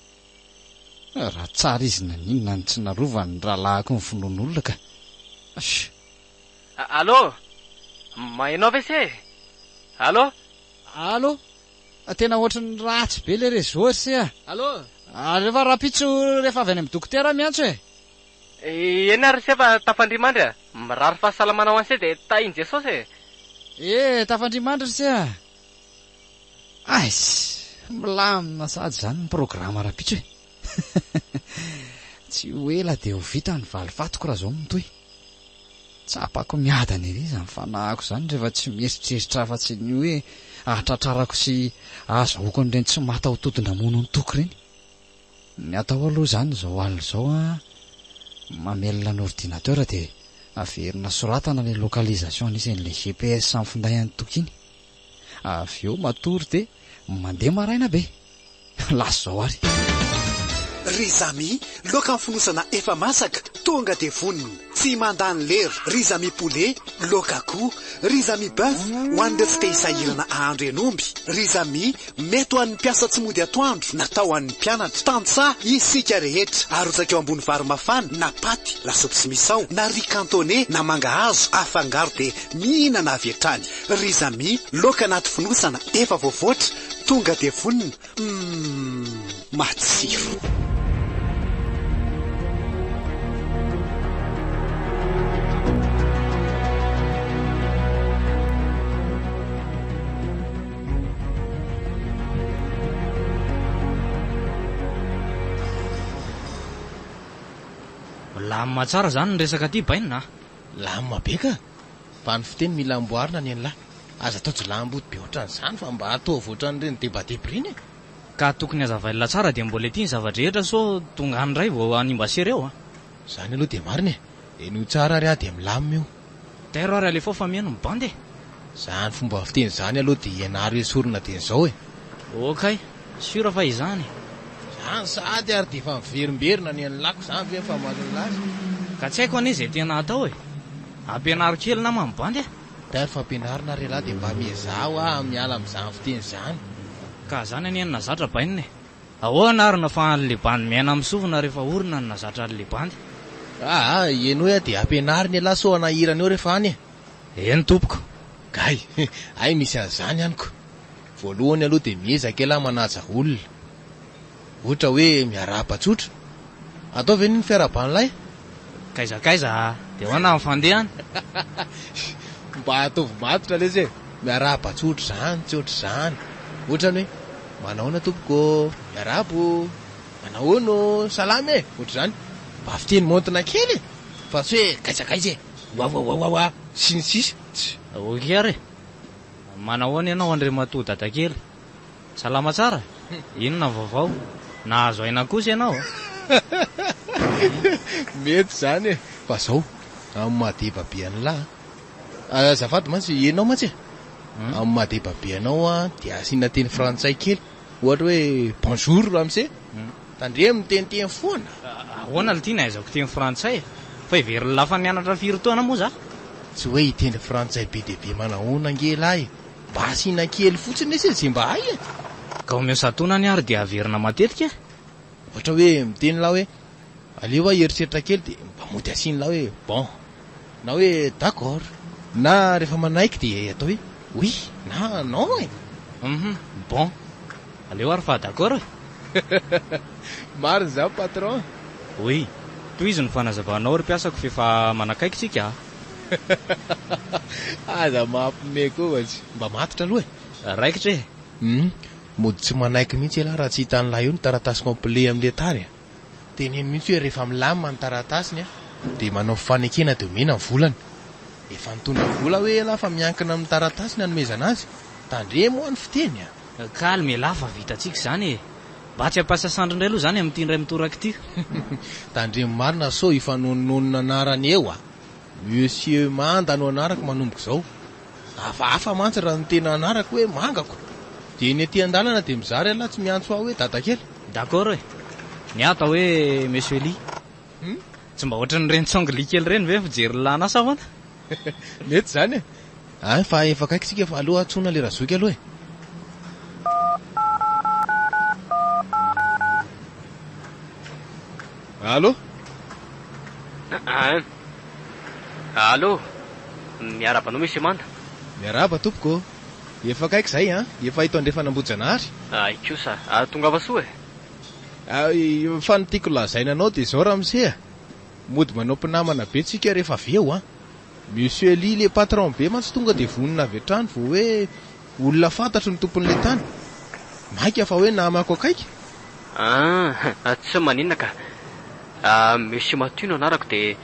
raha tsara izy na ninona ny tsy narovany rahalahako ny finoan'olona ka allo mahainao ve se allo tena ohatrany ratsy be le réseau ry se allo rehefa raha-pitso rehefa avy any amin'ny dokotera miantso eny ary se fa tafandrimandry mirary fahasalamana ho anse dia tahiny jesosy tafandrimandry ry se aisy milamina sady zany ny programa raha-pitso tsy ho ela dia ho vita ny valifatoko raha zao mitoy tsapako miadany ery izany fanahako zany rehefa tsy mieritreritra afa tsy ny hoe ahatratrarako sy azahoako n'ireny tsy matahototondramono ny toko ireny ny atao aloha zany zao alina zao mamelona ny ordinateur dia averina soratana le localisation isan'le GPS amin'ny finday an'ny toky iny avy eo matory dia mandeha maraina be lasy zao ary ry zami loka amin'ny finosana efa masaka tonga dia vonina tsy mandany lery ry zami poulet loka koa ry zami bœuf ho an'ireo tsy te hisahirana ahandro enomby ry zami mety ho an'ny mpiasa tsy mody atoandro natao an'ny mpianatra tantsaha isika rehetra arotsaka eo ambony vary mafana na paty lasopy sy misao na ry cantonné na mangahazo afangaro dia mihinana avy hatrany ry zami loka anaty finosana efa voavoatra tonga dia vonina matsiro lamima tsara zany ny resaka ty bainina lamima be ka fa ny fiteny mila amboarina ny an'lahy aza atao jilamboty be ohatran'izany fa mba ataovy ohatran'ireny debat-debriny ka tokony azavailina tsara dia mbola ety ny zavatra rehetra so tonga andray vao animba sereo zany aloha dia marina eno tsara ary ah dia milamina io tairo ary alefa fa mihaino mibandy zany fomba fiteny zany aloha dia ianary esorina dia n'izao okay sura fa izany zany sady ary dia efa miverimberina ny an'lako zany ve fa malolazy ka tsy haiko an'izay tena atao ampianaro kely na mamibandy tary fa ampianarina re lahy dia mba miezao miala amin'izany fiteny zany ka zany any anina zatra bainina ahoana ary na fa an'le bandy miaina misovina rehefa orina ny nazatra an'le bandy eno hoe dia ampianariny lahy so anahirany eo rehefa any eny tompoko gay ay misy an'izany anyko voalohany aloha dia miezaka lahy manaja olona ohatra hoe miara-patsotra atao ve ny fiara-banilay kaizakaiza dia hoana mifandehany mba ataovy matotra le zay miara-patsotra zany tsy ohatr' zany ohatrany hoe manahoana tompoko miarabo manahoano salamy ohatr' zany mba fiteny montina kely fa tsy hoe kaizakaiza wawawawawa sinisisy oky ary manahoana ianao andre matoa dadakely salama tsara inona vaovao nahazo aina kosa ianao mety zany fa zao amin'ny mahadebabe an'lahy azafady mantsy ianao mantsy amin'ny mahadebabe anao dia asiana teny frantsay kely ohatra hoe bonjour ramse tandre miteniteny foana ahoana litiana aizako teny frantsay fa iveriny lafa nianatra firy-taona moa za tsy hoe hiteny frantsay be dia be manahoana angelahy mba asiana kely fotsiny izy tsy mba hay ka omeo satonany ary dia averina matetika ohatra hoe miteny lahy hoe aleo eritreritra kely dia mba mody asiany lahy hoe bon na hoe d'accord na rehefa manaiky dia atao hoe oui na non bon aleo ary fa d'accord mariny za patron oui toy izy ny fanazavanao ry mpiasako fefa manakaiky tsika aza mampime koa azy mba matotra aloha raikitra mody tsy manaiky mihitsy lahy raha tsy hitan'lahy io ny taratasy complet amin'le tary teneny mihitsy hoe rehefa milamina ny taratasiny dia manao fanekena dia omena ny volany efa nitondra vola hoe lafa miankina amin'ny taratasy ny anomezana azy tandre moa ny fiteny kalme lafa vitatsika zany mba tsy ampasa sandro indray aloha zany amin'ity ndray mitoraka ity tandre marina so ifanononona anarany eo monsieur manda no anarako manomboka izao hafahafa mantsy raha ny tena anarako hoe mangako dia ny aty an-dalana dia mizary alahy tsy miantso aho hoe dadakely d'accord ny atao hoe monsieur li tsy mba ohatra ny renitsongy kely reny ve fijery lana asa hoana mety zany fa efa kaiky sika fa aloha atsona le razoky aloha allo allo miaraba anao misy manda miaraba tompoko efa kaiky zay efa hito andrefa nambojanahary ikosa tonga avasoa fa nytiako lazaina anao dia zao raha mise mody manao mpinamana be tsika rehefa aveo monsieur li le patron be mantsy tonga dia vonina avy atrany vo hoe olona fantatro ny tompon'le tany maika fa hoe namako akaiky tsy maninona ka monsieur matino anarako dia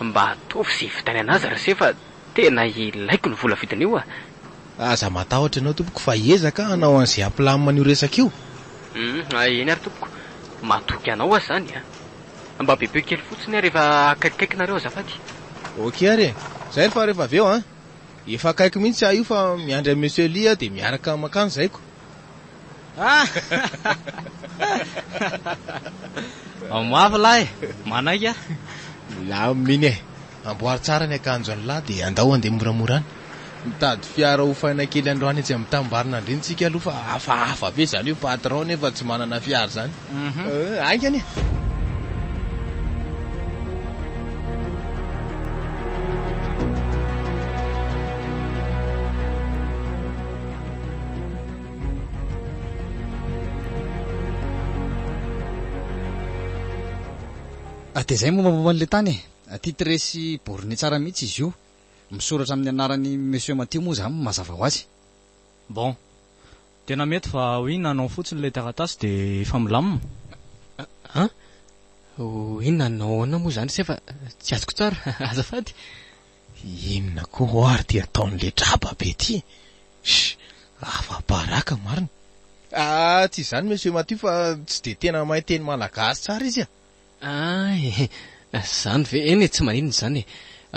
mba ataovy sy vitany anazy rase fa tena ilaiko ny vola vitany io aza matahotra ianao tompoko fa ezaka anao an'izay ampilamina io resaka io eny ary tompoko matoky anao azy zany mba bebe kely fotsiny rehefa akaikikaiky nareo azafady ok ary zay fa rehefa aveo efa akaiky mihitsy io fa miandry monsieur li dia miaraka makany zaiko mafy lahy manaiky la miny amboary tsara ny akanjo an'lahy dia andao andeha moramorany mitady fiara hofaina kely androany tsy mitambarina andrenitsika aloha fa hafahafa be zany io patron nefa tsy manana fiara zany aingany dia zay mombamomba n'le tany tiatresy boriny tsara mihitsy izy io misoratra amin'ny anarany monsieur Matio moa zany mazava ho azy bon tena mety fa inona anao fotsiny le taratasy dia efa milamina inona anaoana moa zany sy efa tsy azoko tsara azafady inona koa ho ary dia ataon'le draba be ty Afa-baraka marina. Tsy izany monsieur Mathieu fa tsy de tena mahay teny malagasy tsara izy Ay, zany ve eny tsy maninona zany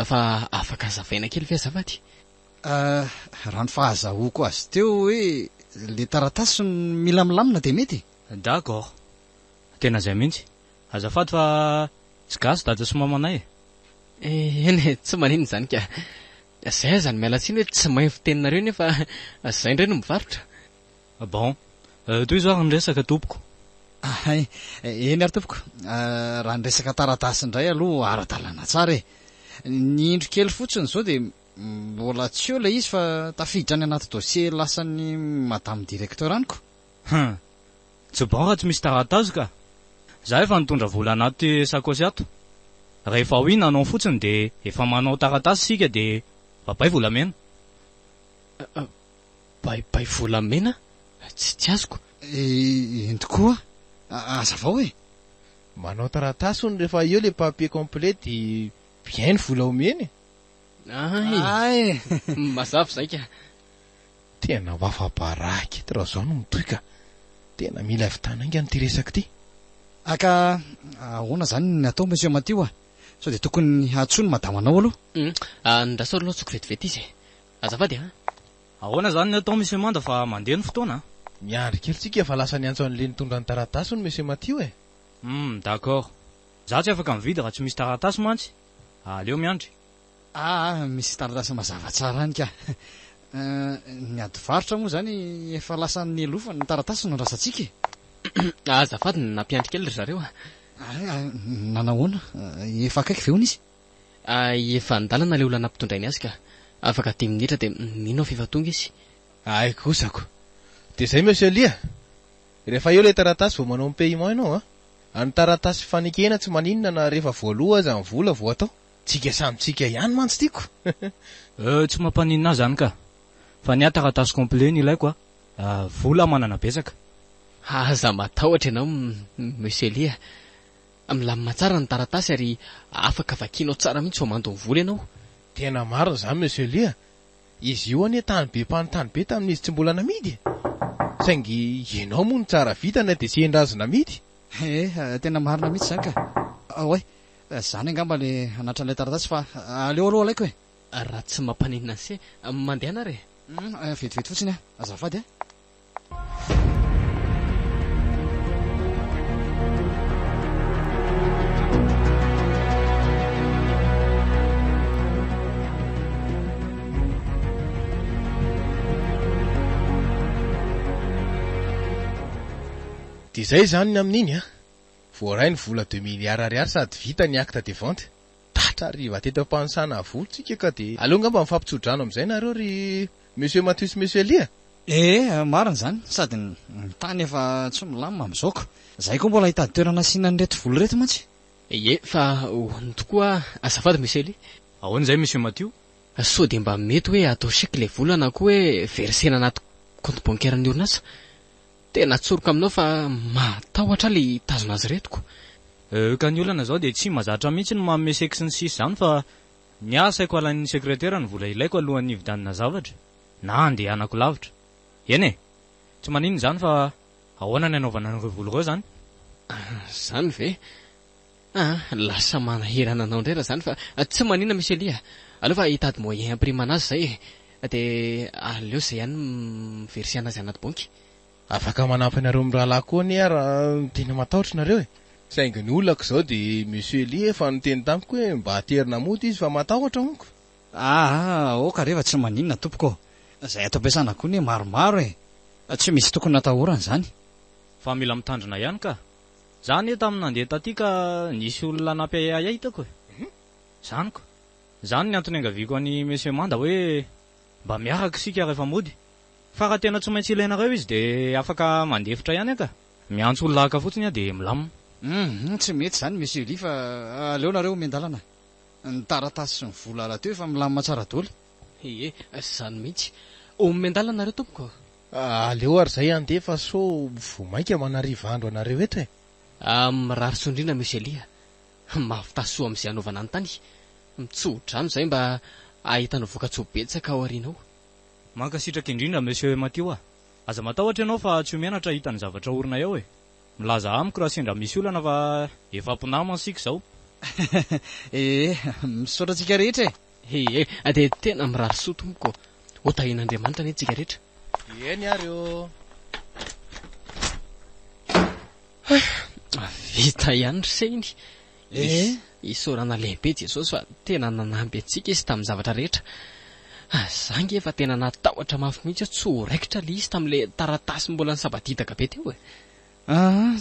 fa afaka zavaina kely ve azafady? Raha ny fahazahoako azy teo hoe le taratasy mila milamina de mety. D'accord. Tena zay mihitsy. Azafady fa tsy gasy dada sy mamanay. Eny tsy maninona zany ka. Zay zany mialatsiny hoe tsy mahay fiteninareo nefa zay indray no mivarotra. Bon. Toy izao ny resaka tompoko. Ay, eny ary tompoko. Raha ny resaka taratasy indray aloha ara-dalàna tsara e. Ny indro kely fotsiny zao de mbola tsy eo ilay izy fa tafiditra any anaty dossier lasan'ny madame directeur aniko. Tsy bon raha tsy misy taratasy ka. Za efa nitondra vola anaty sakosy ato. Rehefa ho iny anao fotsiny de efa manao taratasy sika de babay volamena. Baibay volamena? Tsy azoko. Eny tokoa. Azavao e. Manao taratasy hono rehefa eo le papier complet de bien ny vola omeny. Ay, mazava zay ka. Tena vafa-baraky eto raha zao no mitoy ka. Tena mila vitanainga n'ity resaka ty. Aka ahoana zany ny atao monsieur Mathieu sao de tokony hatsony madama anao aloha. Ndraso aloha tsoko vetivety izy. Azafady Ahoana zany ny atao monsieur Manda fa mandeha ny fotoana? Miandry kely tsika fa lasa ny antso an'le nitondra ny taratasy hono monsieur Mathieu e. D'accord. Za tsy afaka mividy raha tsy misy taratasy mantsy. Aleo miandry. Misy taratasy mazava tsara any ka. Ny ady varotra moa zany efa lasa ny elofa ny taratasy no rasantsika e. Azafady nampiandry kely ry zareo. Nanahoana? Efa akaiky ve hono izy? Efa andalana le olana mpitondray azy ka. Afaka 10 minitra de nino fifa tonga izy. Ay kosako. De zay monsieur Lia. Rehefa eo le taratasy vao manao paiement ianao Any taratasy fanekena tsy maninona na rehefa voaloha aza ny vola vao atao. Tsika samy tsika ihany mantsy tiako. Tsy mampaninina zany ka. Fa ny taratasy complet ny ilaiko vola manana betsaka. Aza matahotra ianao monsieur Lia. Milamina tsara ny taratasy ary afaka vakianao tsara mihitsy vao mandony vola ianao. Tena marina zany monsieur Lia. Izy io anie tany be panontany be tamin'izy tsy mbola namidy. Saingy ianao moa ny tsara vitana de sy endrazy namidy. Tena marina mihitsy zany ka. Oe, zany angamba le anatran'ilay taratasy fa aleo aloha alaiko e. Raha tsy mampaninina se mandeha na re. Vetivety fotsiny azafady De zay zany ny amin'iny voaray ny vola 2 milliards ariary sady vita ny acte de vente. Tatra riva teto ampanosana vola tsika ka de aleo ngamba mifampitsodrano am'izay nareo ry monsieur Mathieu sy monsieur Lia. Marina zany sady ny tany efa tsy milamina amin'izao. Zay koa mbola hitady toerana asiana an'ireto vola reto mantsy. Fa ny tokoa azafady monsieur Lia. Ahoana zay monsieur Mathieu? Sao de mba mety hoe atao chèque le vola na koa hoe versena anaty compte bancaire ny orinasa. Tena tsoroka aminao fa matahotra le tazona azy retoko. Ka ny olana zao de tsy mazatra mihitsy ny manome seky sy ny sisa zany fa ny asaiko alain'ny sekretera ny vola ilaiko alohan'ny hividanana zavatra na andehanako lavitra. Eny tsy maninona zany fa ahoana ny anaovana an'ireo vola reo zany? Zany ve? Lasa manahirana anao indray raha zany fa tsy maninona monsieur Lia. Aleo fa hitady moyen imprimana azy zay de aleo zay ihany miversé anazy anaty banky. Afaka manampy anareo am'raha lahy koa any raha tena matahotra nareo e. Saingy ny olako zao de monsieur Lia efa niteny tamiko hoe mba aterina mody izy fa matahotra monko. Oka rehefa tsy maninona tompoko. Zay atao ampiasana koa ny maromaro e. Tsy misy tokony natahorana zany. Fa mila mitandrina ihany ka. Zany tamin'ny nandeha taty ka nisy olona nampiayay hitako e. Zany ko. Zany ny antony angaviako any monsieur Manda hoe mba miaraka sika rehefa mody. Fa raha tena tsy maintsy ilainareo izy de afaka mandefitra ihany ka. Miantso olona haka fotsiny de milamina. Tsy mety zany monsieur Lia fa aleo nareo miandalana. Ny taratasy sy ny vola ala teo efa milamina tsara daholo. Zany mihitsy. Miandalana nareo tompoko. Aleo ary zay andeha fa so vomaika manariva andro anareo eto e. Mirary sondrina monsieur Lia. Mavitasoa am'izay anaovana ny tany. Mitsodrano zay mba ahitanao voka-tsoa betsaka ao aorianao. mankasitraka indrindra monsieur Matio a. Aza matahotra ianao fa tsy mianatra hitany zavatra orina eo e. Milaza amiko raha sendra misy olana fa efa mpinamana sika izao. Misaotratsika rehetra e. Dia tena mirary soa tompoko. Hotahin'Andriamanitra anie tsika rehetra. Eny ary eo. Vita ihany ry iny. Isaorana lehibe Jesosy fa tena nanampy antsika izy tamin'ny zavatra rehetra. Zangy efa tena natahotra mafy mihitsy tsy ho raikitra le izy tamin'ilay taratasy mbola ny sabaditaka be teo e.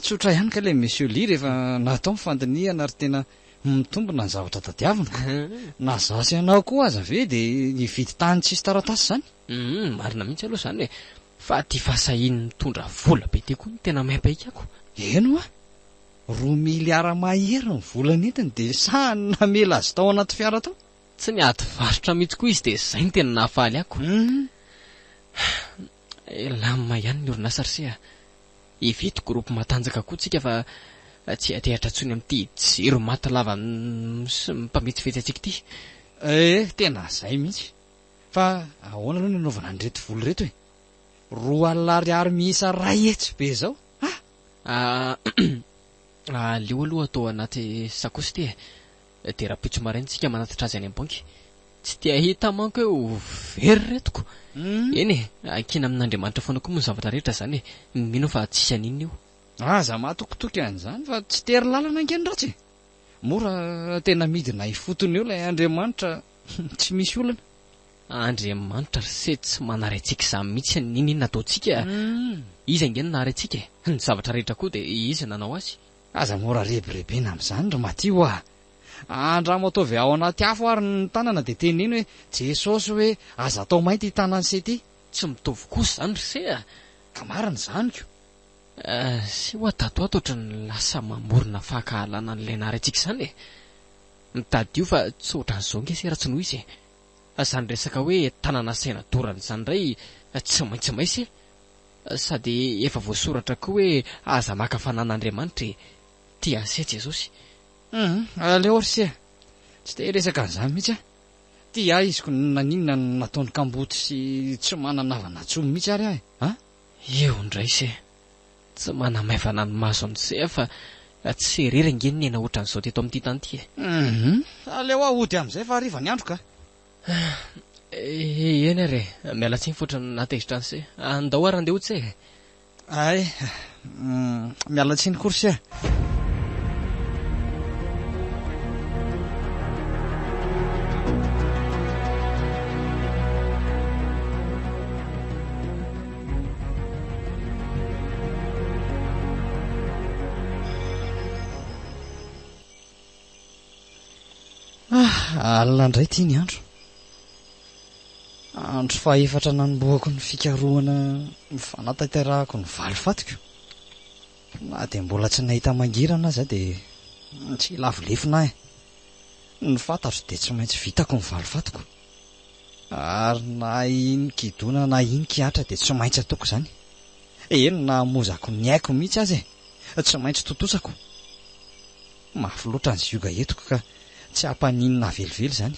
Tsotra ihany ka ilay monsieur Ly rehefa natao mifandinihana ary tena mitombona ny zavatra tadiavina. Na zasy ianao koa aza ve dia nividy tany tsisy taratasy zany? Marina mihitsy aloha zany e. Fa ty fahasahiany mitondra vola be ty koa ny tena miampaikako. Eno a, 2 miliara mahery ny volana entiny dia sa namela azy tao anaty fiara tao? Tsy ny ady varotra mihitsy koa izy dia izay ny tena nahafaly ako. Lamina ihany ny orinasa risia. Ividy groupe matanjaka koa tsika fa tsy atehatra ntsony amin'ity jiro maty lava sy mpametsifetsy antsika ity. Tena izay mihitsy. Fa ahoana aloha ny anaovana an'ireto vola reto e? 2 alina ariary miisa 2 hetsy be izao. Leo aloha atao anaty sakosy ty e. Dia raha pitso maraina tsika manatitra azy any am-banky. Tsy tia hita manko eo very retoko. Eny e, akina amin'Andriamanitra foana koa moa ny zavatra rehetra zany e. Mino fa tsisy an'inona io. Aza mahatokotoky an'izany fa tsy tery lalana angeny ratsy. Mora tena midina ifotony eo ilay Andriamanitra tsy misy olana. Andriamanitra se tsy manary-antsika izany mihitsy ninona ataontsika. Izy angeny nahary antsika e. Ny zavatra rehetra koa dia izy nanao azy. Aza mora rebirebena amin'izany ry Matio a. Andramo ataovy ao anaty afo ary ny tanana dia teneno hoe Jesosy hoe aza atao mainty tanany se ty. Tsy mitovy kosa zany ry se a. Ka marina zany ko. Sy ho atatoato ohatry ny lasa mamorona fahakalana n'ilay nahary antsika izany e. Mitady io fa tsy ohatran'izao nge se raha tsy noho izy e. Zany resaka hoe tanana saina dorana izany indray tsy maintsy maisy e. Sady efa voasoratra koa hoe aza maka fanan'Andriamanitra tia ase Jesosy. Aleo ry se. Tsy te resaka an'izany mihitsy a. Tia iziko naninona nataony kamboty sy tsy mananavana tsomy mihitsy ary ahy. Eo indray se. Tsy manamaivana ny maso an'se fa tsy rery angeny nena ohatran'izao teto amin'ity tany ity e. Aleo ahody amin'izay fa hariva ny andro ka. Eny ary miala tsiny fotrany natezitra an'se. Andao ary andeha hotse. Miala tsiny kory se. Alina indray ity ny andro. Andro fahaefatra nanombohako ny fikarohana mifanataiterahako ny valifatiko. Na dia mbola tsy nahita mangirana aza dia tsy lavolefina ahy. Ny fantatro dia tsy maintsy vitako ny valifatiko. Ary na iny kidona na iny kiatra dia tsy maintsy ataoko izany. Eny na mozako ny haiko mihitsy azy e, tsy maintsy totosako. Mafy loatra ny zioga etiko ka tsy hampaninina velively izany.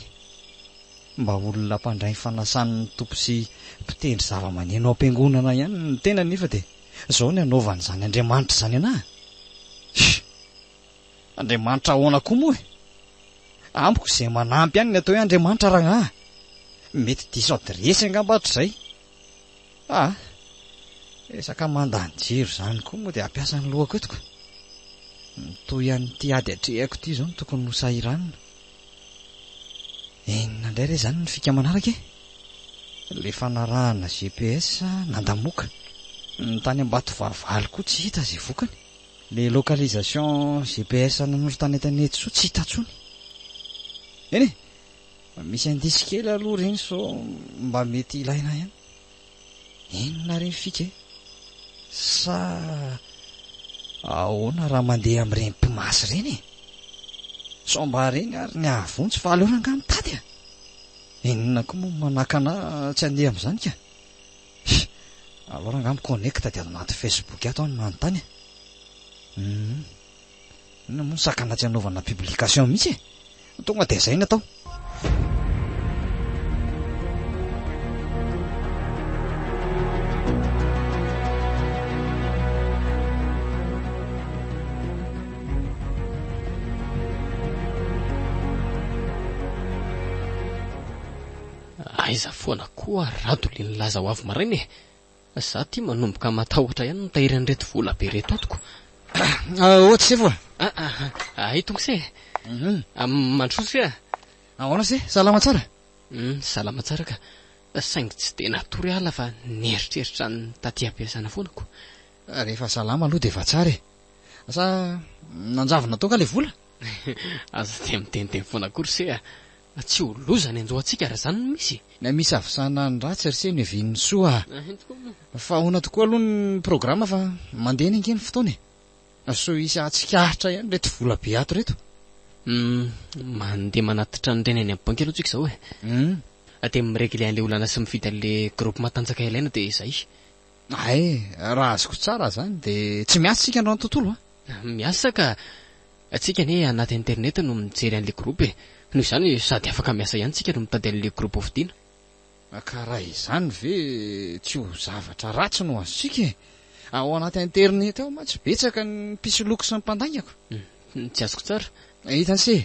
Mba olona mpandray fanasan'ny tompo sy mpitendry zava-maneno am-piangonana ihany ny tena nefa dia izao ny anaovana izany Andriamanitra izany anahy. Andriamanitra ahoana koa moa e? Amiko izay manampy ihany ny atao hoe Andriamanitra raha mety diso adresy angambatra izay. Resaka mandany jiro izany koa moa dia ampiasa ny lohako etiko. Toy an'ity ady atrehako ity izao no tokony ho sahiranina. Enina indray re izany ny fika manaraka e. Le fanarahana GPS nandamoka. Ny tany Ambatovavalo koa tsy hita izay vokany. Le localisation GPS nanoro tany an-tanety so tsy hita tsony. Eny e, misy andisy kely aloha reny so mba mety ilaina ihany. Enina reny fika e. Sa ahoana raha mandeha amin'ireny mpimasy ireny e? Somba reny ary ny ahavontsy fa aleona nga mitady a. Enina koa moa manakana tsy andeha amin'izany ka. Alors nga miconnecta dia anaty Facebook ato any manontany. Inona moa sakana tsy anaovana publication mihitsy e. Tonga dia izay ny atao. aiza foana koa rado le nilaza ho avy marainy e za ty manomboka matahotra ihany nitahiry an'ireto vola be reto atoko. Ohatsy se foa. Itoko se mandroso e. Ahoana se salama tsara? Salama tsara ka saingy tsy de natory ala fa nieritreritra ny taty ampiasana foanako. Rehefa salama aloha de efa tsara e. Asa nanjavona toka le vola? Aza de miteniteny foana akory se tsy ho lozany anjoantsika raha zany no misy. Na misy avosana ny ratsy ry se ny vin'ny soa. Fa ahoana tokoa aloha ny programa fa mandeha ny angeny fotoana e. So isy atsikahatra ihany reto vola be ato reto. Mandeha manatitra ny renany amin'ny banky aloha tsika zao e. De miregle an'le olana sy mividy an'le groupe matanjaka ilaina de izay. Raha azoko tsara zany de tsy miasa tsika androany tontolo miasa ka atsika ne anaty internet no mijery an'le groupe e. Noho izany sady afaka miasa ihany tsika no mitady an'le groupe ovidiana. Ka raha izany ve tsy ho zavatra ratsy no azontsika e. Ao anaty internet ao ma tsy betsaka ny mpisoloko sy ny mpandaingako. Tsy azoko tsara. Hitany se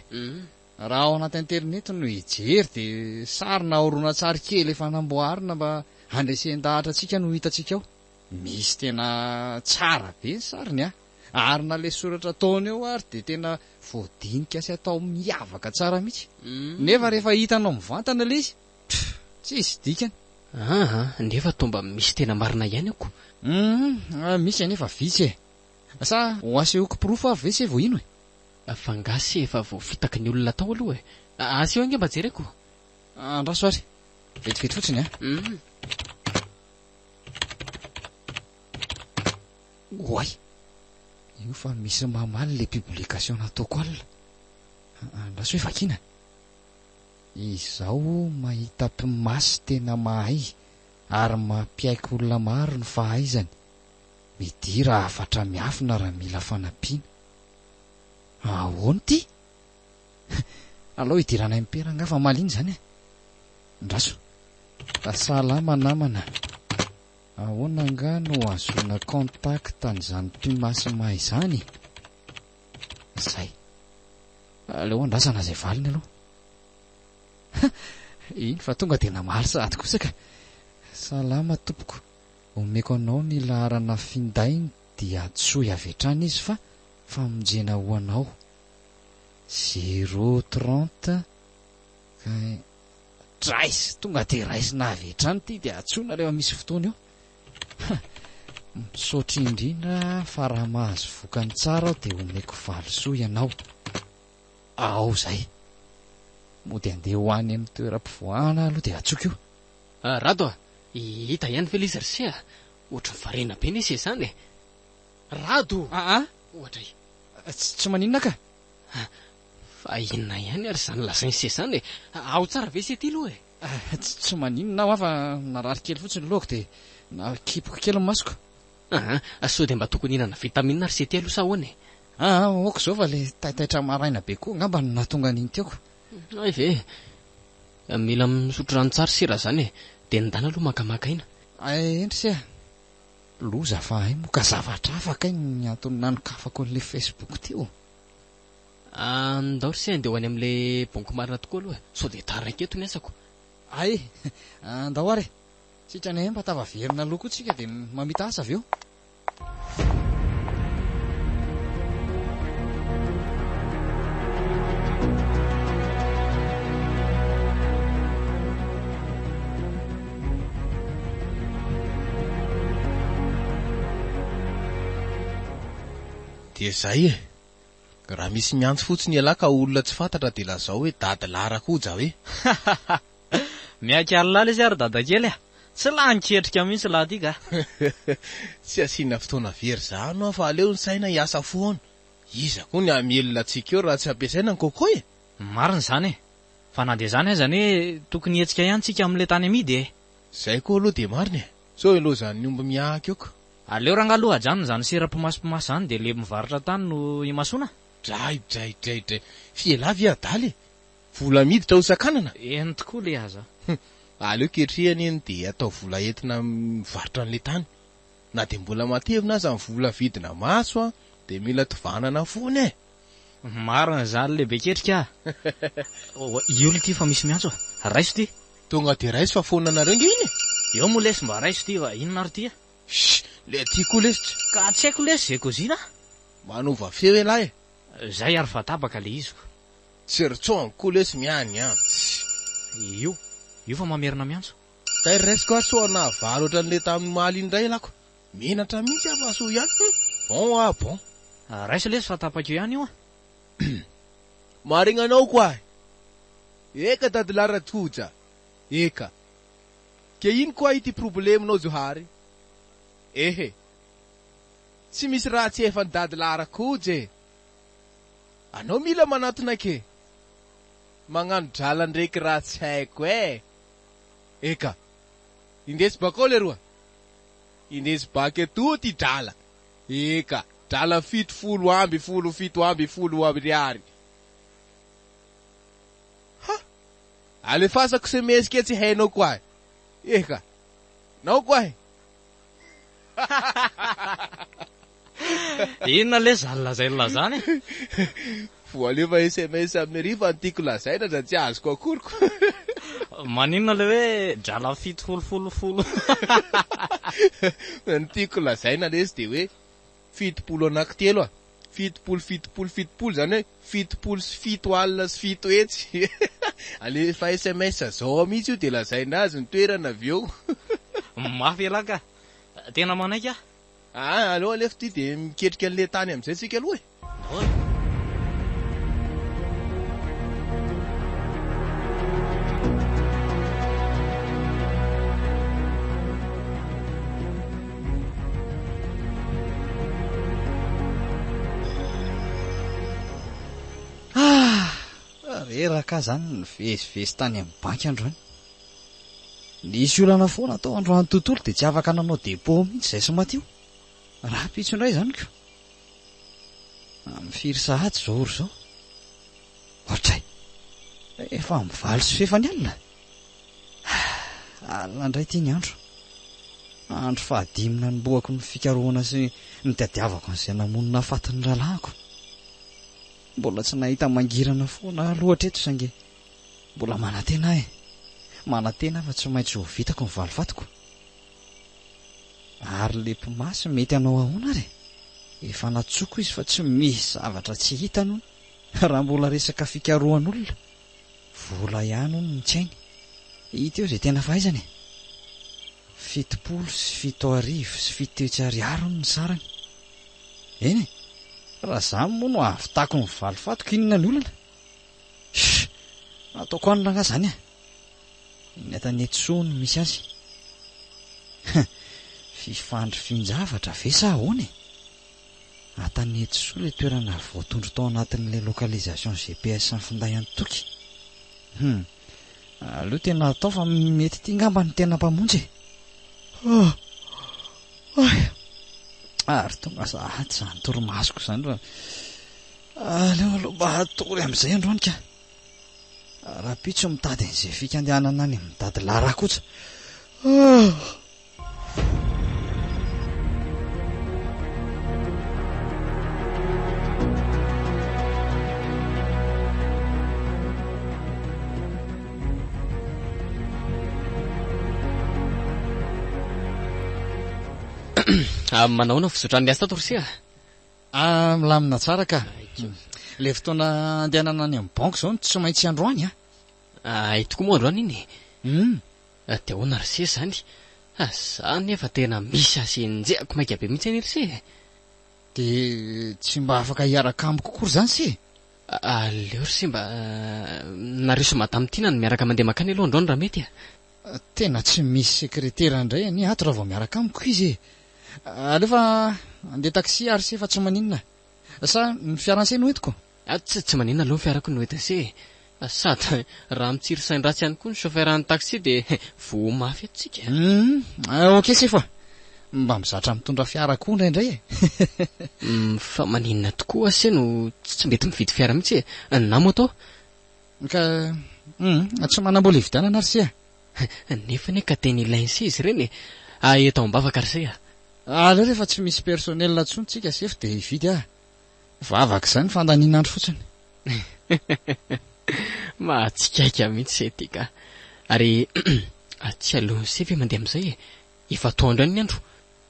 raha ao anaty internet no hijery de sarina horonan-tsary kely efa namboarina mba handresen-dahatra atsika no hitatsika ao. Misy tena tsara be ny sariny ary na le soratra taony eo ary de tena voadinika sy atao miavaka tsara mihitsy. Nefa rehefa hitanao mivantana le izy tsisy dikany. Nefa tomba misy tena marina ihany ako. Misy anefa vitsy e. Sa ho asehoko pirofo avy ve se vo ino e? Fangasy efa vo fitaky ny olona tao aloha e. Aseo ange mba jereko. Andraso ary vetivety fotsiny Oay, io fa misy mamaly le publication nataoko alina. Andraso hoe vakina. Izaho mahita mpimasy tena mahay ary mampiaiky olona maro ny fahaizany. Midira afatra miafina raha mila fanampiana. Ahoana ty? Alao hidiranay mipera nga fa maliny zany e. Ndraso, salama namana. Ahoana nga no azona contact an'izany mpimasy mahay zany? Zay. Aleo andrasana zay valiny aloha. Iny fa tonga de namaly sady kosa ka. Salama tompoko. Omeko anao ny laharana finday dia tsoy avy hatrany izy fa famonjena ho anao 030 Raisy, tonga de raisina avy hatrany ty de atsona rehefa misy fotoana eo. Misaotra indrindra fa raha mahazo vokany tsara aho de omeko valosoa ianao. Ao zay. Mody andeha ho any amin'ny toeram-pivoahana aloha de atsoka io. Rado hita ihany ve lizy ry se ohatry varena be ny se zany e. Rado ohatra tsy maninona ka. Fa inona ihany ary zany lazainy se zany e. Ao tsara ve se ty aloha e. Tsy maninona aho fa narary kely fotsiny lohako de nakipoko kely ny masoko. So de mba tokony hinana vitamina ary se ty aloha sa ahoana e. Oko zao fa le taitaitra maraina be koa ngamba no nahatonga n'iny tiako. Ay ve mila misotro rano tsara sira zany e. De nindana aloha makamakaina. Endry se loza fa hay moka zavatra afaka ny antony nanokafako an'le Facebook teo. Ndao ry se andeha ho any amin'le bonko marina tokoa aloha so de taranketo ny asako. Andao ary sitrany mba tavaverina aloha koa tsika de mamita asa avy eo. De zay e. Raha misy miantso fotsiny iala ka olona tsy fantatra de lazao hoe dady larakoja hoe. Miaka alala izy ary dada kely a. Tsy laniketrika mihitsy laha ty ka. Tsy asiana fotoana very zany aho fa aleo ny saina hiasa foana. Iza koa ny amelona antsika eo raha tsy ampiasaina ny koko e. Marina zany e. Fa na de zany aza ne tokony hetsika ihany tsika amin'le tany amidy e. Zay koa aloha de marina e. So elo zany omba miahaka eo ka. Aleo raha ngaloha ajanona zany sera-pimasim-pimasy zany de le mivarotra tany no imasona. Dray. Fielavy adaly. Vola miditra ho sakanana. Eny tokoa le aza. Aleo ketrehany eny de atao vola entina mivarotra an'le tany. Na de mbola matevina aza ny vola vidina maso de mila tovanana foana e. Marina zany le be ketrika. Iolo ty fa misy miantso. Raiso ty. tonga de raisy fa fonanareo nge iny eo moa lesy mba raiso ty va inona ary ty a le tiako lesitra ka tsy haiko lesy zay kozina manova feo elahy zay ary fa tabaka le iziko tsy ritsoango koa lesy miany io fa mamerina miantso tay raisiko ary soana valo ohatran'le tamin'ny maly indray lako menatra mihitsy afaso ihany bon raisy lesy fa tapaka eo ihany io a marinanao koa eka dadilaratsoja eka ke iny koa ity probleminao johary ehe tsy misy raha tsy efa ny dadilarakojy anao mila manatona ke magnano drala ndraiky raha tsy haiko eka indesy bakao leroa indesy baky eto ty drala eka drala 70 amby 17 amby riary alefasako semesika tsy hainao koa eka nao koa inona le zalylazay lazany voalefa SMS amin'ny rifa nytiako lazaina dra tsy azoko akoriko maninona le hoe drala 70 nytiako lazaina lesy de hoe 70 anankitelo 70 zany hoe 77 alina sy 7 hetsy alefa SMS zao mihitsy io de lazaina azy ny toerana avy eo mafy elaka tena manaiky aleo alefa ty de miketrika an'le tany am'izay tsika aloha reraka zany nyvezivezy tany amin'ny banky androany nisy olana foana atao androany tontolo de tsy afaka nanao depo mihitsy zay sy matio raha pitso indray zany ko amin'ny firy sahady zao ory zao ohatray efa mivaly sy fefany alina alina indray ty ny andro fahadimina ny boako ny fikarohana sy ny tadiavako n'izay namonina fatin'ny ralahako mbola tsy nahita mangirana foana loatra eto sange mbola manatena fa tsy maintsy ho vitako ny valifatiko ary le mpimasy mety anao ahoana re efa natsoko izy fa tsy misy zavatra tsy hitano raha mbola resaka fikarohan'olona vola ihany hono ny tsainy hita eo zay tena fahaizany 70 sy 7 sy 7 ariary ny sarany eny raha zany moa no avitako ny valifatiko inona ny olana ataoko anona nga zany ny atanetsono misy azy fifandry finjavatra ve sa ahoany atanetso le toerana voatondro tao anatin'le localisation GPS ny finday antoky aleo tena atao fa mety ty ngamba ny tena mpamonjy ary tonga sahady zany torimasoko zany raha aleo aloha mba hatory amin'izay androany ka raha pitso mitady an'izay fikandehanana any mitady lara kosa manaona fizotrany asa torsia milamina tsara ka le fotoana andehanana any amin'ny banky zao tsy maintsy androany itoko moa androany iny de hoana rse zany zany efa tena misy asenjehako maika be mihitsy any rse de tsy mba afaka hiaraka amiko kokory zany se leo rse mba nareso madame tina ny miaraka mandeha makany aloha androany raha mety tena tsy misy sekretera indray any ato raha vao miaraka amiko izy alefa andeha taxi ary se fa tsy maninona sa ny fiaransay no entiko tsy maninona aloha ny fiarako no etanse sady raha mitsiry sain-dratsy ihany koa ny chauffeur any taxi de vo mafy etotsika ok se fa mba mizatra mitondra fiara koa indraindray fa maninona tokoa se no tsy mety mividy fiara mihitsy namo atao ka tsy manambola hividianana ary se nefa ne ka teny ilainse izy ireny eto ambavaka rse aleo rehefa tsy misy personnel ntsontsika sefy de hividy vavaka zany fandaninandro fotsiny mahatsikaiky mihitsy se ty ka Ary tsy aloha sivy mandeha amin'izay e. Efa toandro any ny andro.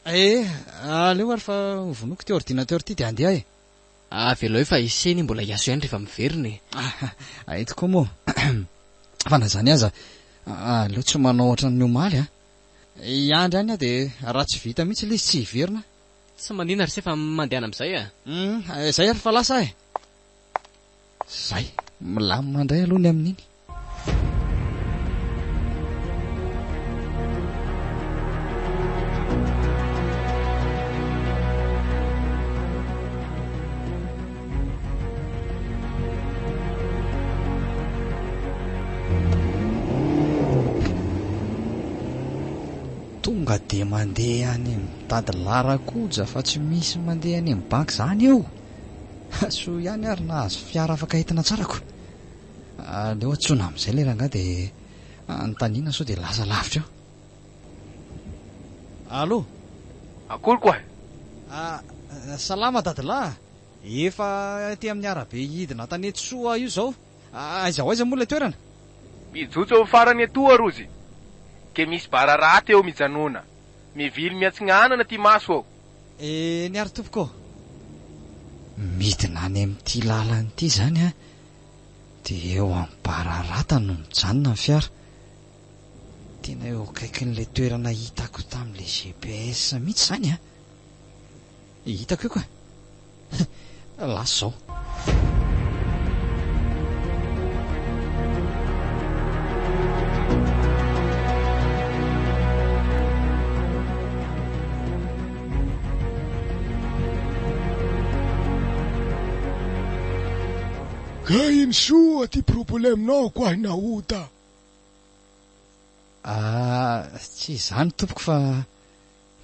Aleo ary fa vonoko ty ordinateur ty de andeha e. Velao efa iseny mbola iaso ihany rehefa miverina e. Eto koa moa. Fa na zany aza, aleo tsy manao ohatran'ny omaly a. Iandry any de raha tsy vita mihitsy ilay izy tsy hiverina. Tsy manina ary sefa mandehana amin'izay a. Zay ary fa lasa e. Zay, milamina indray aloha ny amin'iny. Tonga de mandeha any mitady larakoja fa tsy misy mandeha any amin'ny banky zany eo. So ihany ary nahazo fiara afaka entina tsarako. Aleo atsona amin'izay le rangahy de anontaniana sao de lasa lavitra eo. Allo? Akory koa? Salama dadilahy. Efa aty amin'ny arabe hidina tany Etsoa io zao. Aiza ho aiza moa le toerana? Mijotso eo farany etoa rozy. Ke misy bara raty eo mijanona. Mivily miatsinganana ty maso ao. Niary tompoko. Midina any amin'ity lalany zany a. De eo amin'ny bara rata no mijanona ny fiara. Tena eo akaikin'le toerana hitako tamin'le GPS mihitsy zany a. Hitako io koa. Lasa zao. Ka iny soa ty probleminao koa naota. Tsy izany tompoko fa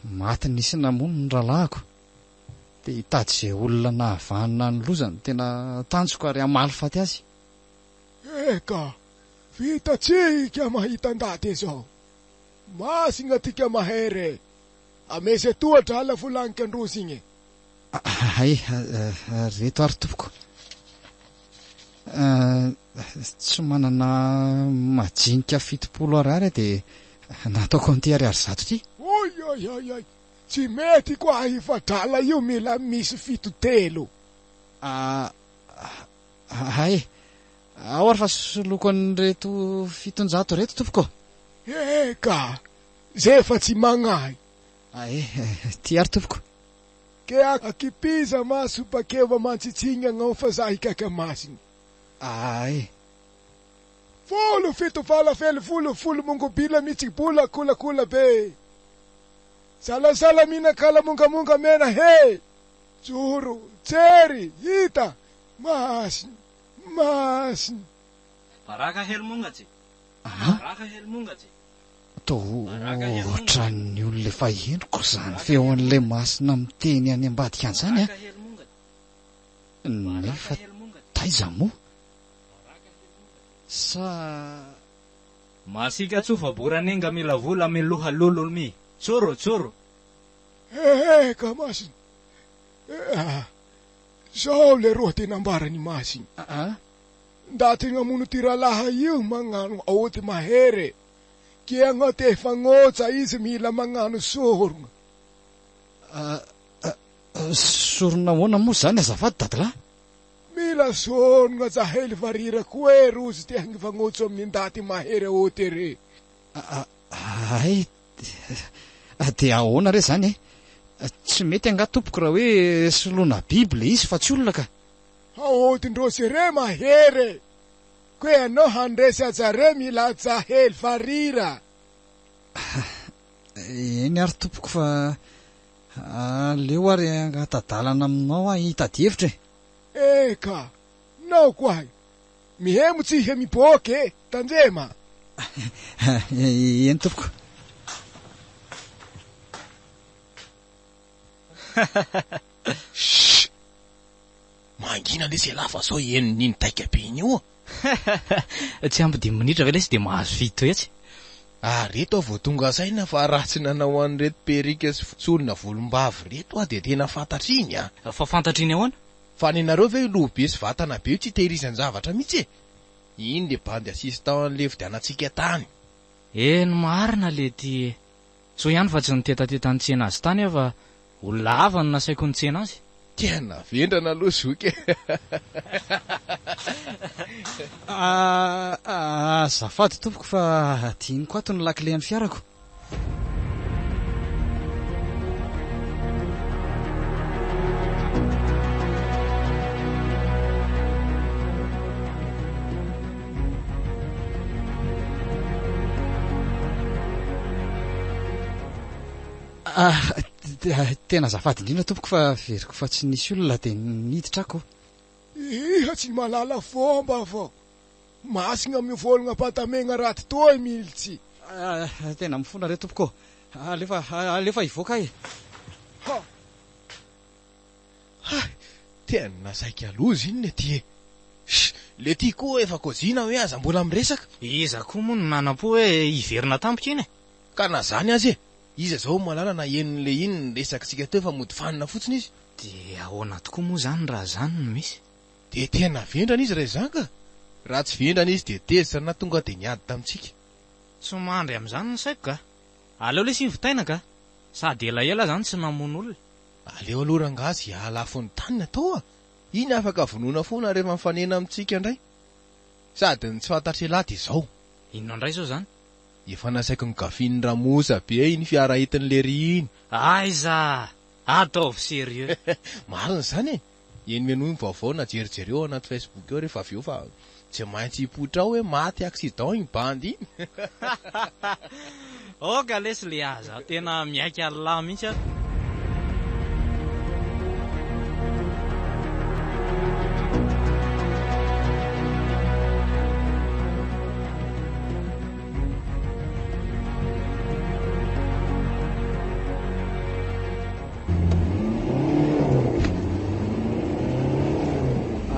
maty nisy namono ny rahalahyko. De hitady izay olona nahavanina ny lozany tena tanjoko ary amaly faty azy. Eka, vita tsika mahita ndaty zao. Masigna tika mahere. Amese toatra ala volanika androzy igny. Reto ary tompoko. Tsy manana majinika 70 ariary de nataoko an'ity ariary zato ty. Oi. Tsy mety koa ifadrala io mila misy 7 Ao ary fa soloko an'reto 700 reto tompoko. Eka, zay fa tsy magnahy. Ty ary tompoko. Ke akipiza maso pakeva mantsitsinga ngao fa za hikaka masiny. Folo 7 mongobila mitsibula kula be. Sala mina kala munga mena he. Juru, tseri, hita, masin. Baraka hely mongatsy. Ohatran'ny olona efa henoko zany feo an'le masina miteny any ambadika an'izany a. Nefa taiza moa? Masika tsofa boranenga mila vola miloha lolo mi. Tsoro. Eka masin. Sao le roa tena ambarany masin. Dati ngamuno tiralaha io mangano aoty mahere. Kia ngate fangoza izy mila mangano sorona. Sorona moana moa zany azafady dadilahy? Mila sorona za hely varira koe rozy te hangi fangoza amin'ny ndaty mahere aoty re. De ahoana re zany tsy mety anga tompoko raha hoe solona Bibla izy fa tsy olona ka. Aoty ndrosy re mahere. Kwe anao handresy ajare mila aja hely varira. Eny ary tompoko fa aleo ary angatadalana aminao hitady hevitra. Eka, nao koa. Mihemo tsy hemiboke, tanjema. Eny tompoko. Mangina le se lafa sao eniny taika be iny io. Tsy ampy 10 minitra ve lesy de mahazo fito etsy. Reto vao tonga saina fa raha tsy nanao an'reto perika sy solona volombavy reto de tena fantatriny Fa fantatriny ahoana? Fa nenareo ve lobe sy vatana be tsy tehirizan zavatra mihitsy. Iny le bandy assistant an'le fidianantsika tany. Eny marina le ty so ihany fa tsy nitetateta ny tsena azy tany fa ho lava ny nasaiko ny tsena azy. Tena vendrana aloha zoky. Azafady tompoko fa tianiko ato ny lakile ny fiarako. Tena azafady indrindra tompoko fa veriko fa tsy nisy olona dia niditra ako. Iha tsy malala fomba fa masina mivolagna patamegna raty toy militsy. Tena mifona re tompoko. Alefa ivoaka e. Tena nasaika loza iny le ty. Le ty koa efa kozina hoe aza mbola miresaka. Iza koa moa no nanam-po hoe iverina tampoka iny. Ka na zany azy e. Iza zao malala na enon'le iny resakitsika teo fa mody fanina fotsiny izy. De ahoana tokoa moa zany raha zany no misy. De tena vendrana izy ray zaka. Raha tsy vendrana izy de tezitra na tonga de niady tamitsika. Tsy mandry amin'izany ny saiko ka. Aleo le sy votaina ka. Sady elaela zany tsy namono olona. Aleo aloha rangazy alafo ny tany atao. Iny afaka vonoina foana rehefa mifanena amitsika indray. Sady ny tsy fantatry laty izao. Inona indray zao zany? Efa nasaiko ny gafin'ny ramosa be iny fiara hitin'ny lery iny. Aiza, ataovy sérieux. Marina zany e. Eny menoy ny vaovao na jerijery eo anaty Facebook eo rehefa avy eo fa tsy maintsy hipotra ao hoe maty accident iny bandy iny. Oka lesy le aza, tena miaiky Allah mihitsy aho.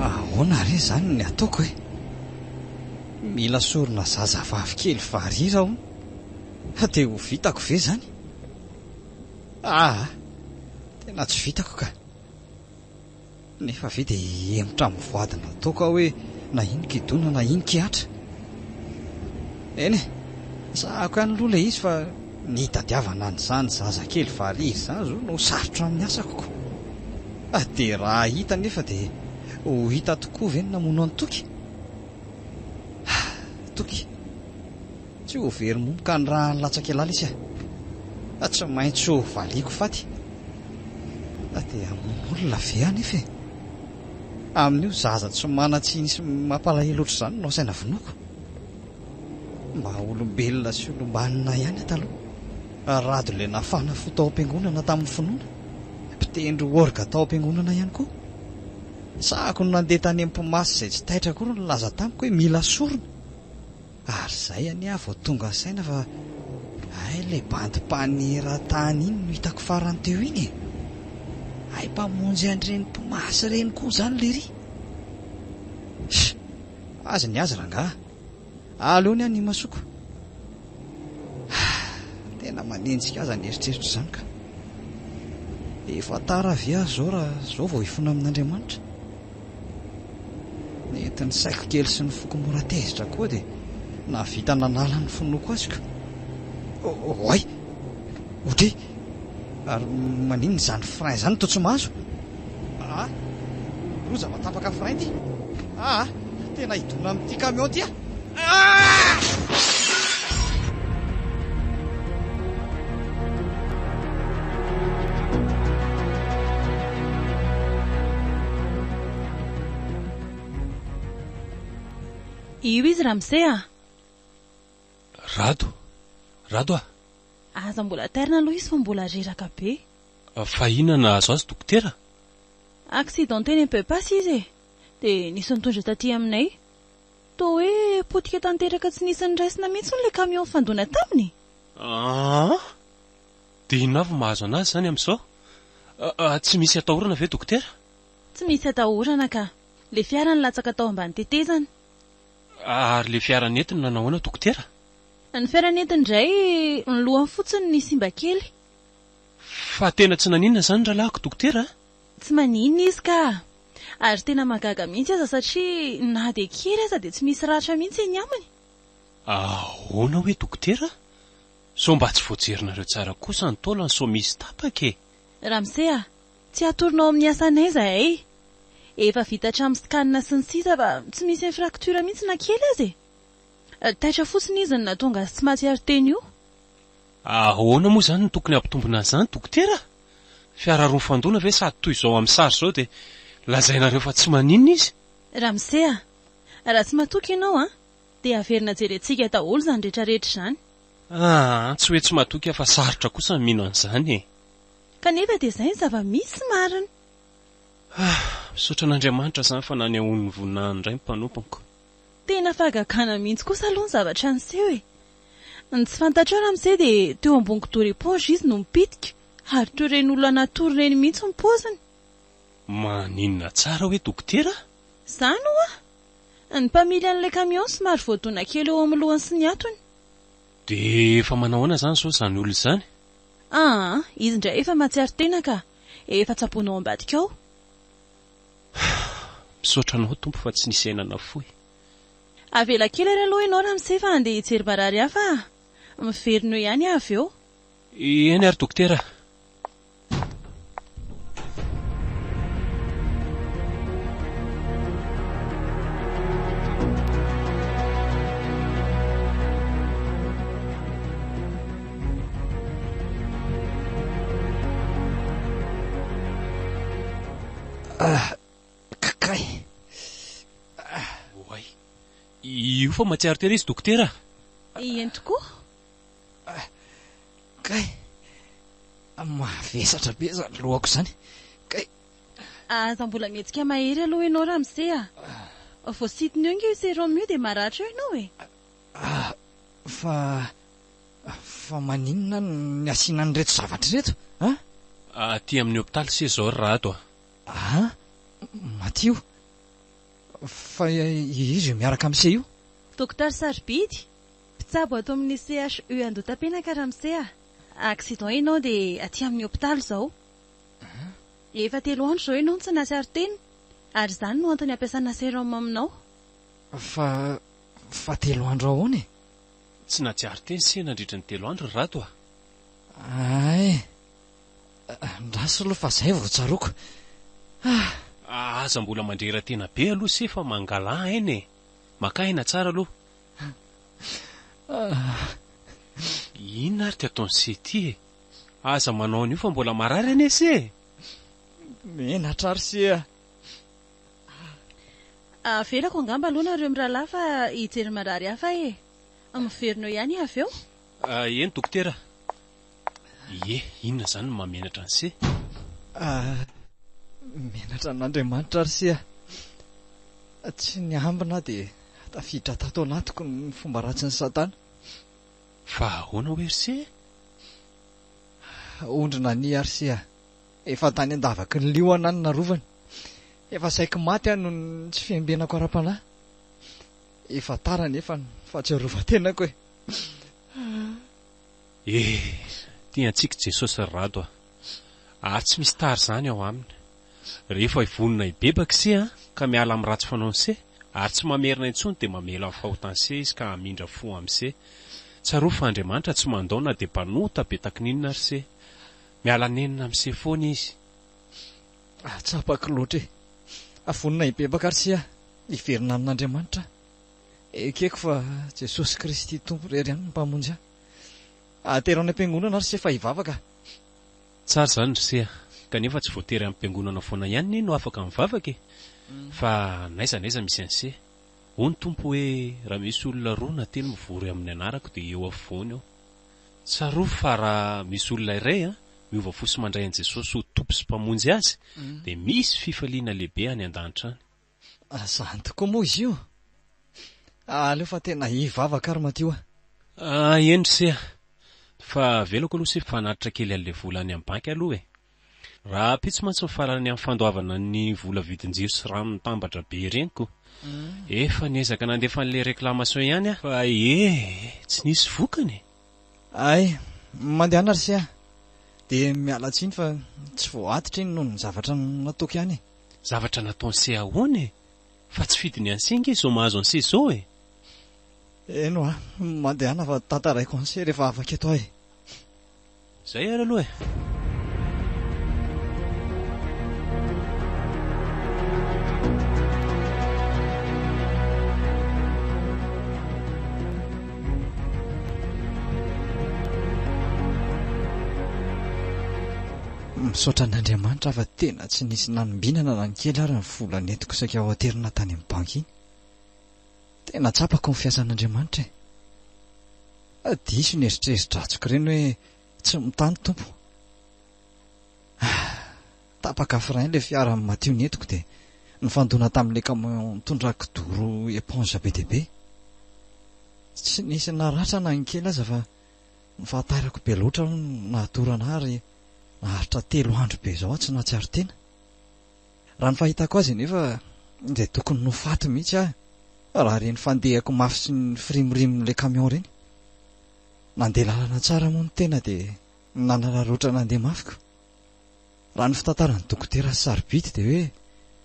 Ahoana re zany ny ataoko e? Mila sorona zazavavy kely varira aho. Dia ho vitako ve zany? Tena tsy vitako ka. Nefa ve dia emotra mivoadina ataoko aho hoe na iny kidona na iny kiatra. Eny e, sahako ihany aloha le izy fa ny tadiavana an'izany zazakely variry izany zao no sarotra amin'ny asako. Dia raha hita nefa dia ho hita tokoa ve ny namono any Toky? Toky, tsy ho very momboka ny raha nilatsaka elala izy tsy maintsy ho valiako faty. Dia hamono olona ve anefa e? Amin'io zaza tsy mana-tsy nisy mampalahelo oatra izany no saina vonoako. Mba olombelona sy olombanina ihany taloha. Rado le nafana fo tao am-piangonana tamin'ny finoana. Mpitendry orga tao am-piangonana ihany koa. Sahako no nandeha tany am-pimasy izay tsy taitra koa no nilaza tamiko hoe mila sorona. Ary izay any aho vao tonga ny saina fa ilay bandim-paneran-tany iny no hitako farany teo iny e. Mpamonjy an'ireny mpimasy ireny koa izany le ry. Aza ny azy rangahy. Aleo ny any masoko. Tena manenjika aza ny eritreritra izany ka. Efa tara ve aho zao raha zao vao hifona amin'Andriamanitra. Nentin'ny saiko kely sy ny foko mora tezitra koa dia navita nanala ny fonoko aziko. Oay, ohatry ary maninona izany frein izany toa tsy mahazo. Roza matapaka frein ty. Tena hidona amin'ity camion ty Io izy Ramsey Rado aza mbola terina aloha izy fa mbola reraka be. Fa inona nahazo azy dokotera? Accidenté ne peut pas izy e. Dia nisy nitondra taty aminay. Toa hoe potika tanteraka tsy nisy niraisina mihitsy le camion fandona taminy. Dia inona avy mahazo anazy zany amin'izao? Tsy misy atahorana ve dokotera? Tsy misy atahorana ka. Le fiara nilatsaka tao ambany tetezana. Ary le fiara nentina nahoana dokotera? Ny fiara nentina indray ny lohany fotsiny ny simba kely. Fa tena tsy naninona zany rahalahyko dokotera? Tsy maninona izy ka. Ary tena magaga mihitsy aza satria na dia kely aza dia tsy misy ratra mihitsy eny aminy. ahoana hoe dokotera? So mba tsy voajerinareo tsara kosa ny taolany so misy tapaka e. Ramsea, tsy atoronao amin'ny asanay zahay. Efa vita hatramin'ny scanna sy ny sisa fa tsy misy infracture mihitsy na kely azy e. Taitra fotsiny izy ny nahatonga azy tsy mahatsiaro teny io. Ahoana moa zany ny tokony hampitombona zany dokotera? Fiara roa fandona ve sady toy izao amin'ny sary zao dia lazainareo fa tsy maninona izy? Ramsea, raha tsy matoky ianao dia averina jerentsika daholo zany rehetrarehetra zany. Tsy hoe tsy matoky fa sarotra kosa ny mino an'izany e. Kanefa dia izay ny zava-misy marina. Misaotra an'Andriamanitra zany fa nanehoany ny voninahiny indray ny mpanompoko. Tena fahagagana mihitsy kosa aloha ny zavatra niseho e. Ny tsy fantatrao Ramsea dia teo ambony kido éponge izy no mipitika ary teo ireny olona natory ireny mihitsy ny paoziny. Maninona tsara hoe dokotera? Zany hoa, ny mpamily an'ilay camion somary voadona kely eo amin'ny lohany sy ny atony. Dia efa manao ahoana zany zao izany olona izany? Izy indray efa mahatsiaro tena ka efa tsaboinao ambadika ao. Misaotra anao tompo fa tsy nisy ainana fohy. Avela kely ary aloha ianao Ramsea fa andeha hijery marary hafa. Miverina eo ihany avy eo. Eny ary dokotera. Kakay. Oay. Io fa mahatsiaro tena izy dokotera? Eny tokoa. Kay. Mavesatra be zany lohako zany. Kay. Aza mbola mihetsika mahery aloha ianao Ramsea. Vao sitiny eo inge sérum io dia maratra eo ianao e. Fa maninona ny asiana an'ireto zavatra reto? Aty amin'ny hôpitaly se zao raha ato Matio. Fa izy miaraka amin'se io? Dokotera Sarbidy, mpitsabo ato amin'ny CHU Andotapenaka Ramsea. Accident ianao dia aty amin'ny hôpitaly zao. Efa 3 andro zao ianao tsy nahatsiaro teny ary izany no antony ampiasana sérum aminao. Fa 3 andro ahoana e? Tsy nahatsiaro teny se nandritra ny 3 andro raha ato Ndraso aloha fa izay vao tsaroako. Aza mbola mandrera tena be aloha se fa mangala eny e. Maka aina tsara aloha. Inona ary ty ataony se ty e? Aza manao an'io fa mbola marary ane se. Menatra ary se. Avelako angamba aloha nareo mirahalahy fa hijery marary hafa e. Miverina eo ihany avy eo. Eny dokotera. Inona zany no mamenatra ny se? Menatra n'Andriamanitra ary se. Tsy ny ambina dia tafiditra tato anatiko ny fomba ratsy ny Satana. Fa ahoana hoe ry se? Ondrina ny ary se. Efa tany andavaky ny liona any narovany. Efa saiko maty no tsy fiembenako ara-panahy. Efa tara nefa fahatsiarovan-tenako e. Tiantsika Jesosy rado tsy misy tary zany ao aminy. Rehefa ivonina ibebaka se ka miala amin'ny ratsy fanao se ary tsy mamerina intsony dia mamela amin'ny fahotany se izy ka hamindra fo amin'ny se. Tsaro fa Andriamanitra tsy mandaona dia mpanota be takininina ary se. Miala nenina amin'ny se foana izy. Tsapako loatra e. Avonina ibebaka ary se iverina amin'Andriamanitra. Ekeko fa Jesosy Kristy tompo rery ihany ny mpamonjy aterana am-piangonana ary se fa hivavaka. Tsara zany ry se kanefa tsy voatery amin'ny mpiangonana foana ihany no afaka mivavaka e. Fa naiza misy an'se. Hoy ny tompo hoe raha misy olona roa na telo mivory amin'ny anarako dia eo afovoany eo. Tsaro fa raha misy olona iray miova fosy mandray an' Jesosy ho tompo sy mpamonjy azy dia misy fifaliana lehibe any an-danitra any. Zany tokoa moa izy io. Aleo fa tena hivavaka ary Matio. Eny ry se. Fa velako aloha se fanatitra kely an'ilay vola any amin'ny banky aloha e. Raha pitsy mantsy mifarany amin'ny fandoavana ny vola vidin-jiro sy rano nitambatra be reniko. Efa niezaka nandefa an'ilay réclamation ihany fa tsy nisy vokany. Mandehana ry se dia miala tsiny fa tsy voatitra iny noho ny zavatra nataoko ihany e. Zavatra nataony se ahoana e? Fa tsy fidiny an'se nge izao mahazo an'se izao e. eno a mandehana fa tantaray conseil rehefa afaka eto ahy. Zay ary aloha e. Misaotra an'Andriamanitra fa tena tsy nisy nanombinana na ny kely ary ny volana entiko saika ao aterina tany amin'ny banky iny. Tena tsapako ny fiasan'Andriamanitra e. Diso ny eritreritrantsika ireny hoe tsy mitany tompo. Tapaka frein ilay fiara matio ny entiko dia nifandona tamin'ilay camion mitondra kidoro éponge be dia be. Tsy nisy naratra na ny kely aza fa nifahatarako be loatra nahatorana ary naharitra 3 andro be izao tsy nahatsiaro tena. Raha ny fahitako azy nefa dia tokony nofaty mihitsy aho raha reny fandehako mafy sy ny firimirimin'ilay camion reny. Nandeha lalana tsara moa ny tena dia nanararoatra nandeha mafiko. Raha ny fitantaran'ny dokotera sarobidy dia hoe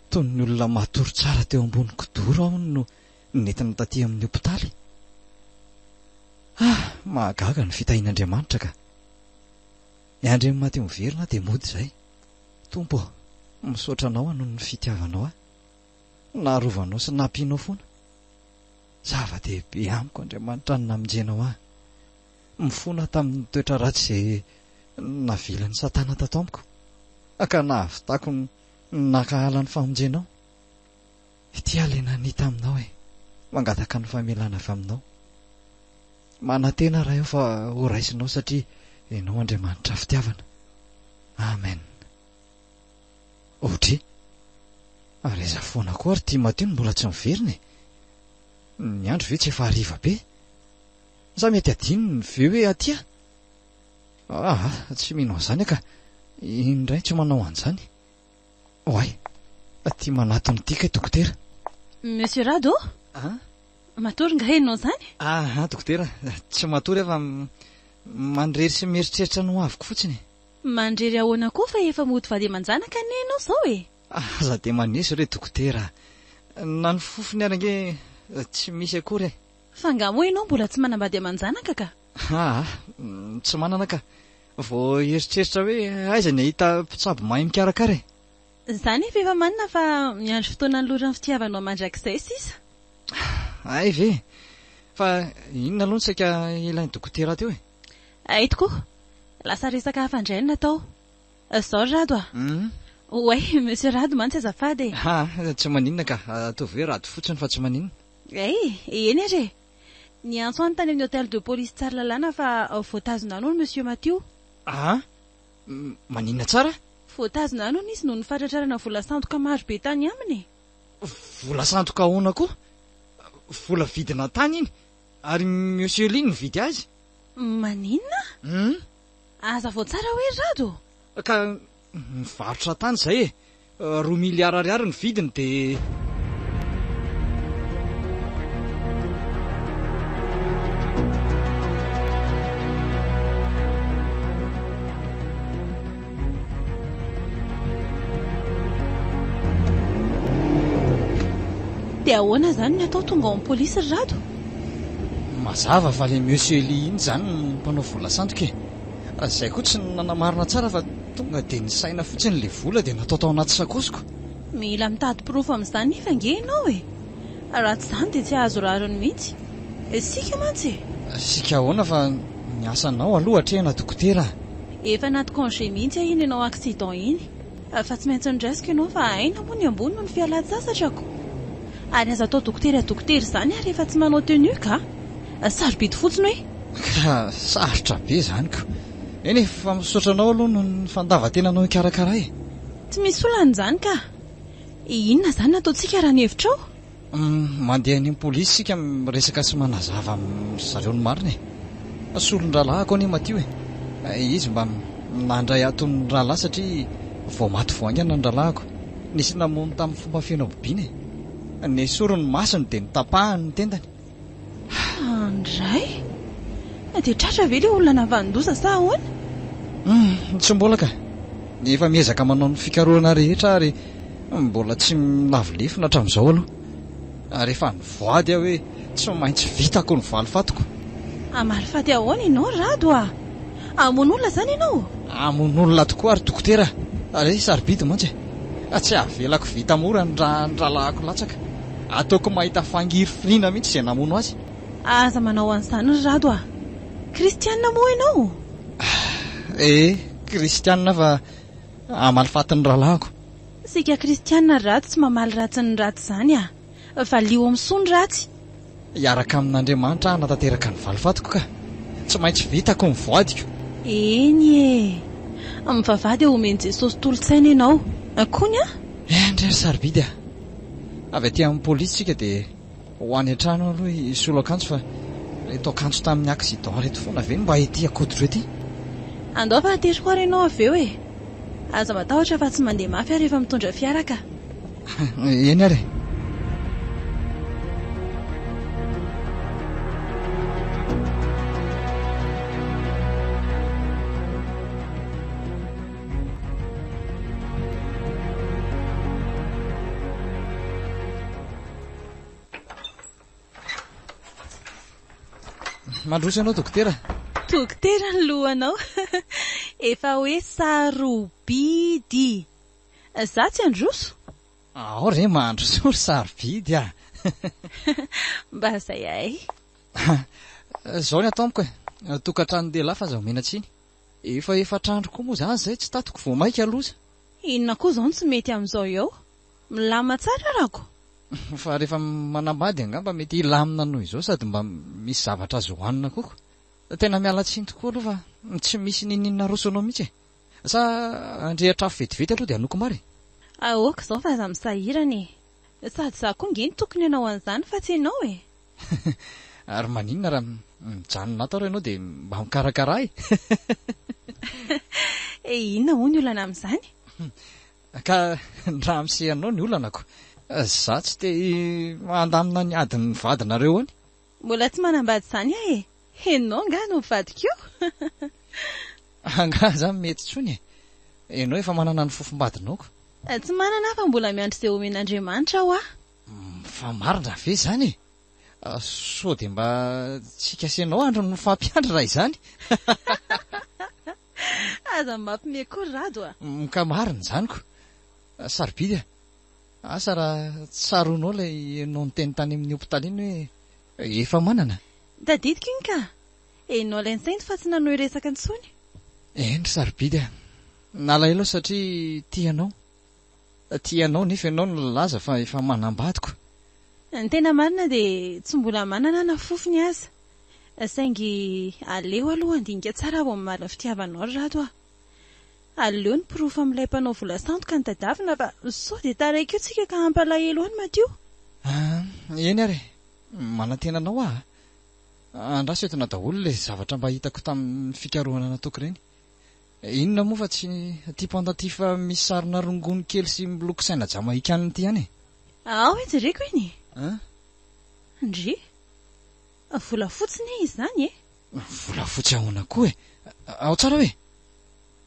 toy ny olona matory tsara teo ambony kidoro aho no nentina taty amin'ny hopitaly. Mahagaga ny fitahian'Andriamanitra ka. Iandry ny maty miverina dia mody izay. Tompo, misaotra anao noho ny fitiavanao aho. Naharovanao sy nampianao foana. Zava-dehibe amiko Andriamanitra ny namonjenao aho. Mifona tamin'ny toetra ratsy izay navilan'ny Satana tato amiko. Ka nahavitako nakahala ny famonjenao. Ity alena nita aminao e. Mangataka ny famelana avy aminao. Manantena raha eo fa ho raisinao satria ianao Andriamanitra fitiavana. Amen. Ohatra reza foana koa ary tia matio mbola tsy miverina e. Ny andro ve tsy efa hariva be? Sa mety adino ny ve hoe atia? Tsy mino an'izany ka indray tsy manao an'izany. Oay, tia manatony tika dokotera. Monsieur Rado? Matory nga henao izany? Dokotera, tsy matory fa mandrery sy mieritreritra no aviko fotsiny. Mandrery ahoana koa fa efa mody vady aman-janaka ny enao izao e. Aza dia manesy re dokotera. Na ny fofony arange tsy misy akory e. Fa nga moa ianao mbola tsy manambady aman-janaka ka? Tsy manana ka. Vao eritreritra hoe aiza ny ahita mpitsabo mahay mikarakara e. Izany efa manina fa miandry fotoana ny loran'ny fitiavanao mandrakizay sisa. Ay ve. Fa inona aloha ny saika ilain'ny dokotera teo e? Aitoko, lasa resaka hafandray no natao. Izao Rado a? Oay, Monsieur Rado mantsy azafady e. Tsy maninona ka, ataovy hoe Rado fotsiny fa tsy maninona. Eny ary e. Ny antsoany tany amin'ny hôtel de police tsara lalàna fa voatazona nono Monsieur Mathieu. Maninona tsara? Voatazona nono izy no nifatratrarana vola sandoka maro be tany aminy. Vola sandoka ahoana koa? Vola vidina tany iny? Ary Monsieur Ly nividy azy? Maninona? Aza vao tsara hoe Rado? Ka mivarotra tany izay e. 2 miliara ariary ny vidiny dia... Dia ahoana izany ny atao tonga ao amin'ny polisy Rado? Mazava fa ilay Monsieur Ly iny izany ny mpanao vola sandoka e. Izay koa tsy nanamarina tsara fa tonga dia nisaina fotsiny ilay vola dia natao tao anaty sakosiko. Mila mitady pirofo amin'izany nefa nge ianao e. Raha tsy izany dia tsy ahazo rariny mihitsy. Sika mantsy. Sika ahoana fa ny asanao aloha hatrehana dokotera. Efa naty congé mihitsy iny ianao accident iny. Fa tsy maintsy niraisiko ianao fa aina moa ny ambony no ny fialan-tsasatrako. Ary aza atao dokotera izany ary efa tsy manao tenue ka? Sarobidy fotsiny hoe? Ka sarotra be izany ko. Eny efa misaotra anao aloha no ny fandavan-tenanao ikarakara e. Tsy misy olana izany ka. Inona izany nataontsika raha ny hevitrao? Mandeha any amin'ny polisy sika miresaka sy manazava amin'izareo ny marina e. Solon-dralahy ako anie Matio e. Izy mba nandray aton'ny rahalahy satria vao maty voangana ny rahalahiko. Nisy namono tamin'ny fomba feno bobiana e. Ny sorony masony dia nitapahany ny tendany. Andray? Dia tratra ve ilay olona navandoza sa ahoana? Tsy mbola ka. Efa miezaka manao ny fikarohana rehetra ary mbola tsy lavolefina hatramin'izao aloha. Rehefa nivoady aho hoe tsy maintsy vitako ny valifatoko. Amarifaty ahoana ianao Rado a? Amon'olona zany ianao? Amon'olona tokoa ary dokotera. Ary sarobidy mantsy. Tsy avelako vita mora ny rahako latsaka. Ataoko mahita fangiry filiana mihitsy izay namono azy. Aza manao an'izany Rado a? Kristianina moa ianao? Kristianina fa amalifatin'ny rahalahako. Sika kristianina ratsy tsy mamaly ratsy ny ratsy zany a. Fa lio amin'ny soa ny ratsy. Iaraka amin'Andriamanitra natateraka ny valifatoko ka. Tsy maintsy vitako ny voadiko. Eny mivavady omeny Jesosy tolotsaina ianao. Akony a? Ndray sarobidy a. Avy aty amin'ny polisy tsika dia ho any an-trano aloha isolo akanjo fa reto akanjo tamin'ny accident reto foana ve mba ety akodro ety. Andao fa ateriko ary ianao avy eo Aza matahotra fa tsy mandeha mafy ary rehefa mitondra fiara ka. Eny ary. Mandroso ianao dokotera? Dokotera ny lohanao. Efa hoe sarobidy. Za tsy androso? Ao re mandroso sarobidy a. Mba zay ay. Zao ny ataomiko tokantrano dehilahy fa aza omena tsiny. Efa trandro koa moa zany zay tsy tatiko vao maika aloza. Inona koa zao tsy mety amin'izao eo? Milama tsara rako. Fa rehefa manambady angamba mety ilamina noho izao sady mba misy zavatra azo hohanina koa. Tena miala tsiny tokoa aloha fa tsy misy ninina roso anao mihitsy. Sa andrehatra afo vetivety aloha dia anoko mary. Aoka zao fa aza misahirana sady za koa ngeny tokony ianao an'izany fa tsy ianao Ary maninona raha mijanona atao ianao dia mba mikarakara inona hoy ny olana amin'izany? Ka raha misehanao ny olanako. Za tsy te mandamina ny adiny vadinareo any. Mbola tsy manambady izany Enao nga no mivadika eo? Anga zany mety tsony Enao efa manana ny fofombadinao. Tsy manana fa mbola miandry izay omen'Andriamanitra aho Fa marina ve zany? So dia mba tsy kasenao andro no fampiandry raha izany. Aza mampime koa Rado Ka marina zanyko. Sarobidy asa raha tsaronao ilay enao niteny tany amin'ny hopitaly iny hoe efa manana. Tadidiko iny ka. Enao ilay sainty fa tsy nanao resaka intsony. Eny sarobidy nalahelo satria tianao nefa ianao no laza fa efa manambadiko. Ny tena marina dia tsy mbola manana na fofony aza. Saingy aleo aloha andinika tsara vao mamaly ny fitiavanao Rado Aleo ny pirofo amin'ilay mpanao vola sandoka ny tadavina fa sao dia taraiky eo tsika ka hampalahelo any Matio. Eny ary manantena anao andraso eto na daholo ilay zavatra mba hitako tamin'ny fikarohana nataoko ireny. Inona moa fa tsy ty pandaty fa misy sarina rongony kely sy miloko saina jamaikana ity any Ao jereko iny. Ndry vola fotsiny izy zany Vola fotsy ahoana koa ao tsara hoe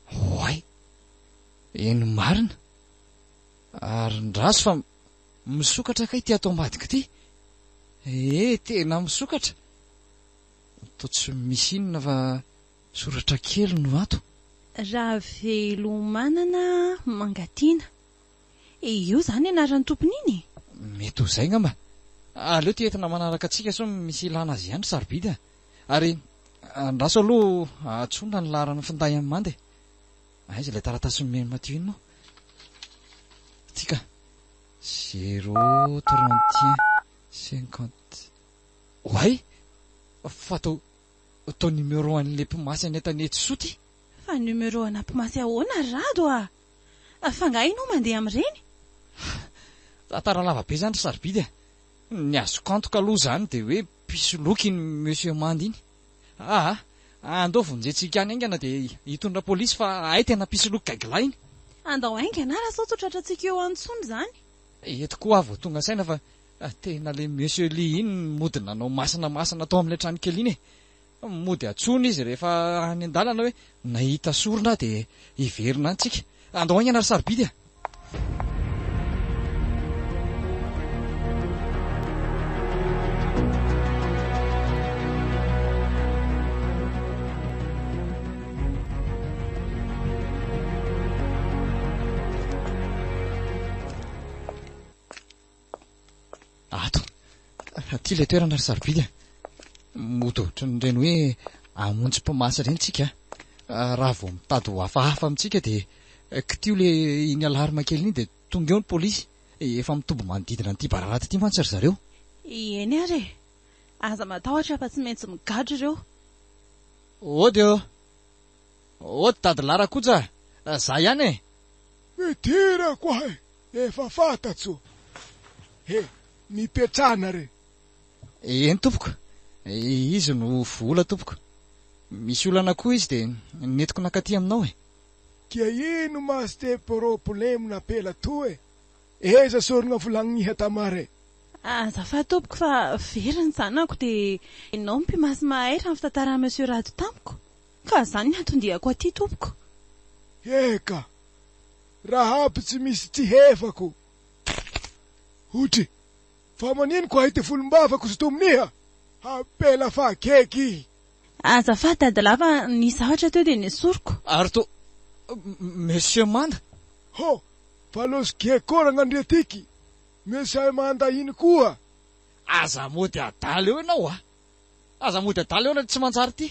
hoay eny marina ary ndraso fa misokatra kay ty ato ambadika ty. Tena misokatra. Toa tsy misy inona fa soratra kely no ato. Raha velomanana mangatiana. Io zany anaran'ny tompony iny. Mety ho zay ngamba. Aleo ty entina manaraka antsika so misy ilana azy ihany sarobidy Ary andraso aloha atsona ny laran'ny finday amin'ny mande. Aiza ilay taratasy nomeny Matio iny moa. Tika 031 50. Oay fa tao numéro an'ilay mpimasy any an-tanety soty. Fa numéro ana mpimasy ahoana Rado fa nga inao mandeha amin'ireny? Tara lava be zany sarobidy ny azoko antoka aloha zany dia hoe pisoloky ny monsieur Mandy iny. Andao vonjentsika any aingana dia hitondra polisy fa ay tena pisoloky gaigla iny. Andao aingana raha sao tsotratratsika eo antsony zany. Eto koa avy tonga saina fa tena le monsieur Ly iny mody nanao masina tao amin'ilay trano kely iny mody atsony izy rehefa any an-dalana hoe nahita sorona dia hiverina antsika. Andao aingana ry sarobidy ato aty ilay toerana ry sarobidy moto ohatra nyreny hoe amonjy mpamasa reny tsika raha vao mitady ho hafahafa amintsika dia kitio le iny alarma kely iny dia tonga eo ny polisy efa mitombo manodidina nyity bararata ity mantsy ry zareo eny ary aza matahotra fa tsy maintsy migadro ireo ody ody tady lara koja za ihany etirako ahy efa fantatso mipetrana re eny tompoko izy no vola tompoko misy olana koa izy dia netiko nakaty aminao kia ino masy te problemo napela to eza sorona volagniha tamare azafa tompoko fa veriny zanako dia ianao mpimasy mahay raha fitantara monsieur Rado tamiko ka zany natondihako aty tompoko eka raha aby tsy misy tsy hefako otry fa manino ko ahity folombavako sy tomoniha apela fa keky azafa dadilava ny zavatra teo dia nisoroko ary to monsieur Manda ho fa losikekorana andriatiky monsieur Manda iny koa aza mody adala eo ianao aza mody adala eo na tsy manjary ty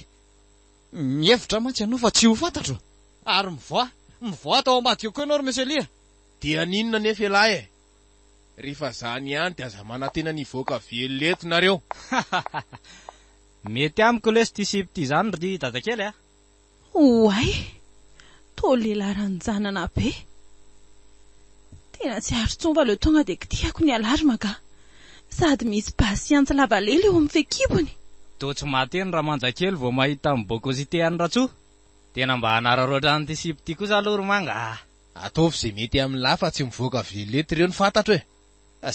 mihevitra mantsy ianao fa tsy ho fantatro ary mivoa atao amadika koa ianao ry monsieur Lia dia ninona nefa elahy rehefa zany ihany dia aza manantena nivoaka velleto nareo mety amiko lesy ty sipy ty zany ry dadakely oay to lehilaranjanana be tena tsy arotsomba leo tonga dia kitiako ny alarma ka sady misy pasiantsy lavalely eo amin'ny fekibony to tsy mateny raha manjakely vao mahita mibokosité any ratsoa tena mba hanararoatra ny ty sipy ty kosa aloha ry manga ataovy izay mety amin'ny lafa tsy mivoaka velleto ireo ny fantatro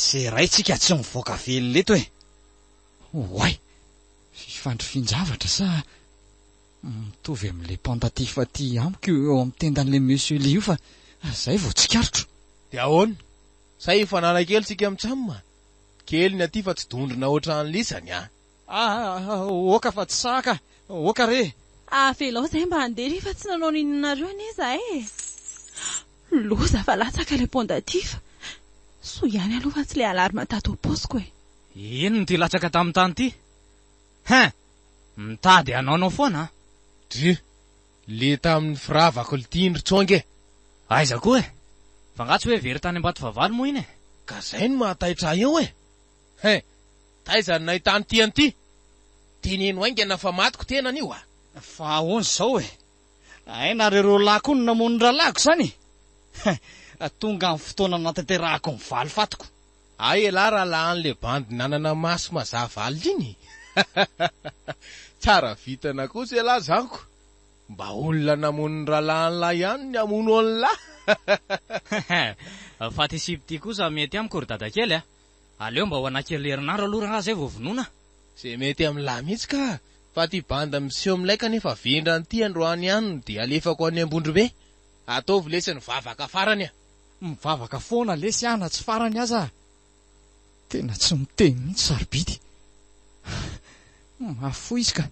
zay raintsika tsy mivoaka velleto oay fifandrofinjavatra sa mitovy amin'ilay mpandatifa ty amiko eo amin'ny tendan'ilay monsieur Lia io fa zay vao tsikarotro dia ahoana say fananakely tsika mitsamma kely ny aty fa tsy dondrona ohatran'lisany oka fa tsy saka oka re avelao zay mba handeha rehefa tsy nanao ninonareo aneza loza fa latsaka ilay pondatifa so ihany aloha fa tsy ilay alarma tato posiko ino ny ty latsaka tamin'ny tany ty mitady anaonao foana dry le tamin'ny firavako litindry tsonge aiza koa fa ngatsy hoe very tany ambato vavalo moa iny ka zay no mahataitra eo taizany nahitany ty any ty teneno aingana fa matiko tenany io fa ahoana zao nareo lako no namony ralako zany tonga amin'ny fotoana natanterahako ny valy fatiko ay ela raha la an'le bandy nanana maso mazavaly iny tsara vitana kosa ela zaniko mba olona namony rahalahanylahy ihany ny amono an'la fa ty sipy ty kosa mety amiko ry dadakely aleo mba ho anakely herinandro aloha raha zay voavonona zay mety amin'la mihitsy ka fa ty banda miseho amin'ilay kanefa vendra ny ty androany ihany dia alefako any Ambondrobe ataovy lesy ny vavaka farany mivavaka foana lesy ana tsy farany aza tena tsy miteny mihitsy sarobidy mafo izy ka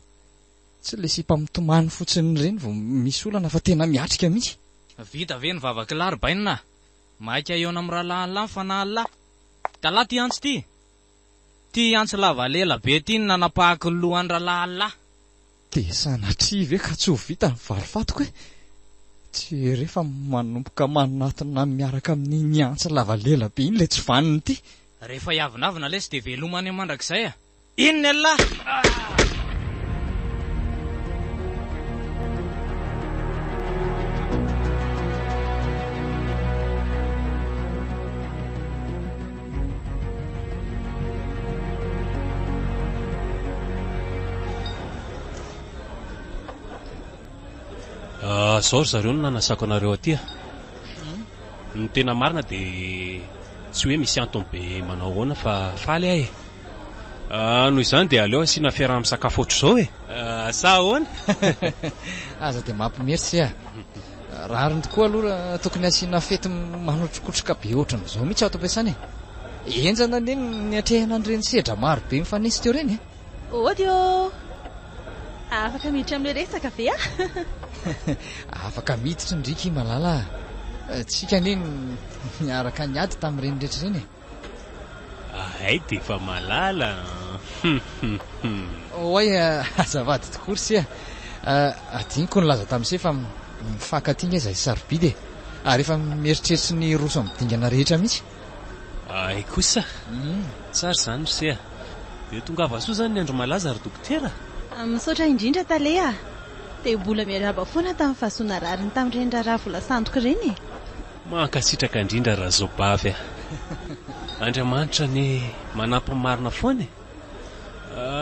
tsy le sipa mitomany fotsiny reny vao misy olana fa tena miatrika mihitsy vita ve ny vavaka larybainina maika eo amin'ny rahalahy fa nahalahy tala ty antsy ty antsy lavalela be ty ny nanapahako ny lohany rahalahy dia sanatrivy ka tsy ho vita ny varifatoko tsy rehefa manomboka manatina miaraka amin'ny antsy lavalela be iny le tsy vaniny ty rehefa iavinavina lesy dia velomany mandrakizay inony alahy zao ry zareo no nanasako anareo aty ny tena marina dia tsy hoe misy antony be manao ahoana fa faly ahy noho izany dia aleo asiana fiarah amin'ny sakafo ohatr' izao sa ahoana aza dia mampimeritsy rariny tokoa aloha tokony asiana fety manotrokotroka be ohatran'izao mihitsy ato ampiasany enjana neny ny atrehana an'ireny sedra maro be mifanesy teo reny odio afaka miditra amin'ilay resaka ve afaka miditra ndriky malala tsika neny miaraka niady tamin'ireny rehetra ireny Ay dia efa malala. Oay azavady tokory sia adiniko nylaza tamin'izay fa mifankatia izay sarobidy ary efa mieritreritsy ny roso amin'ny dingana rehetra mihitsy. Ay kosa tsara izany sia dia tonga avasoa izany ny andro malaza ary dokotera. Misaotra indrindra Taleha, dia mbola miaraba foana tamin'ny fahasoana rariny tamin'ireny raharaha vola sandoka ireny. Mankasitraka indrindra raha zao bavy Andriamanitra ny manam-pamarina foana.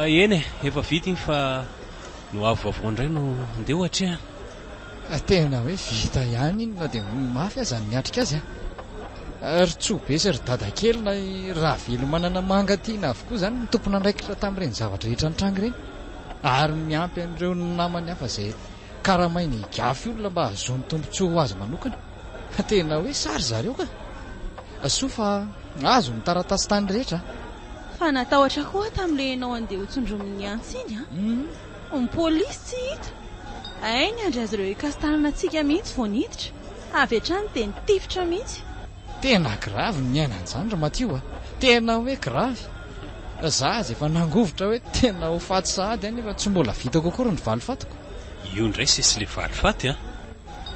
Eny efa vita iny fa no avoavo indray no andeha ohatrehana. Tena hoe vita ihany iny na dia mafy aza ny miatrika azy ry tsobe sy ry dadakely na raha velo manana mangatiana avokoa izany ny tompona andraikitra tamin'ireny zavatra rehetra ny tranga ireny ary miampy an'ireo namany hafa izay karamainy gafy olona mba hahazoany tombontsoa ho azy manokana. Tena hoe sary zareo ka soa fa azo ny taratasy tany rehetra. Fa natahotra koa tamin'ilay ianao andeha hotsondromin'ny antsy iny ny polisy tsy hita. Ainy andry azy ireo ikastanana antsika mihitsy vao niditra avy hatrany dia nitifitra mihitsy. Tena gravy ny ainan'izany ry Matio tena hoe gravy. Za azy efa nangovotra hoe tena ho faty sahady any efa tsy mbola vita kokory ny valifatoko. Io indray sisy le valifaty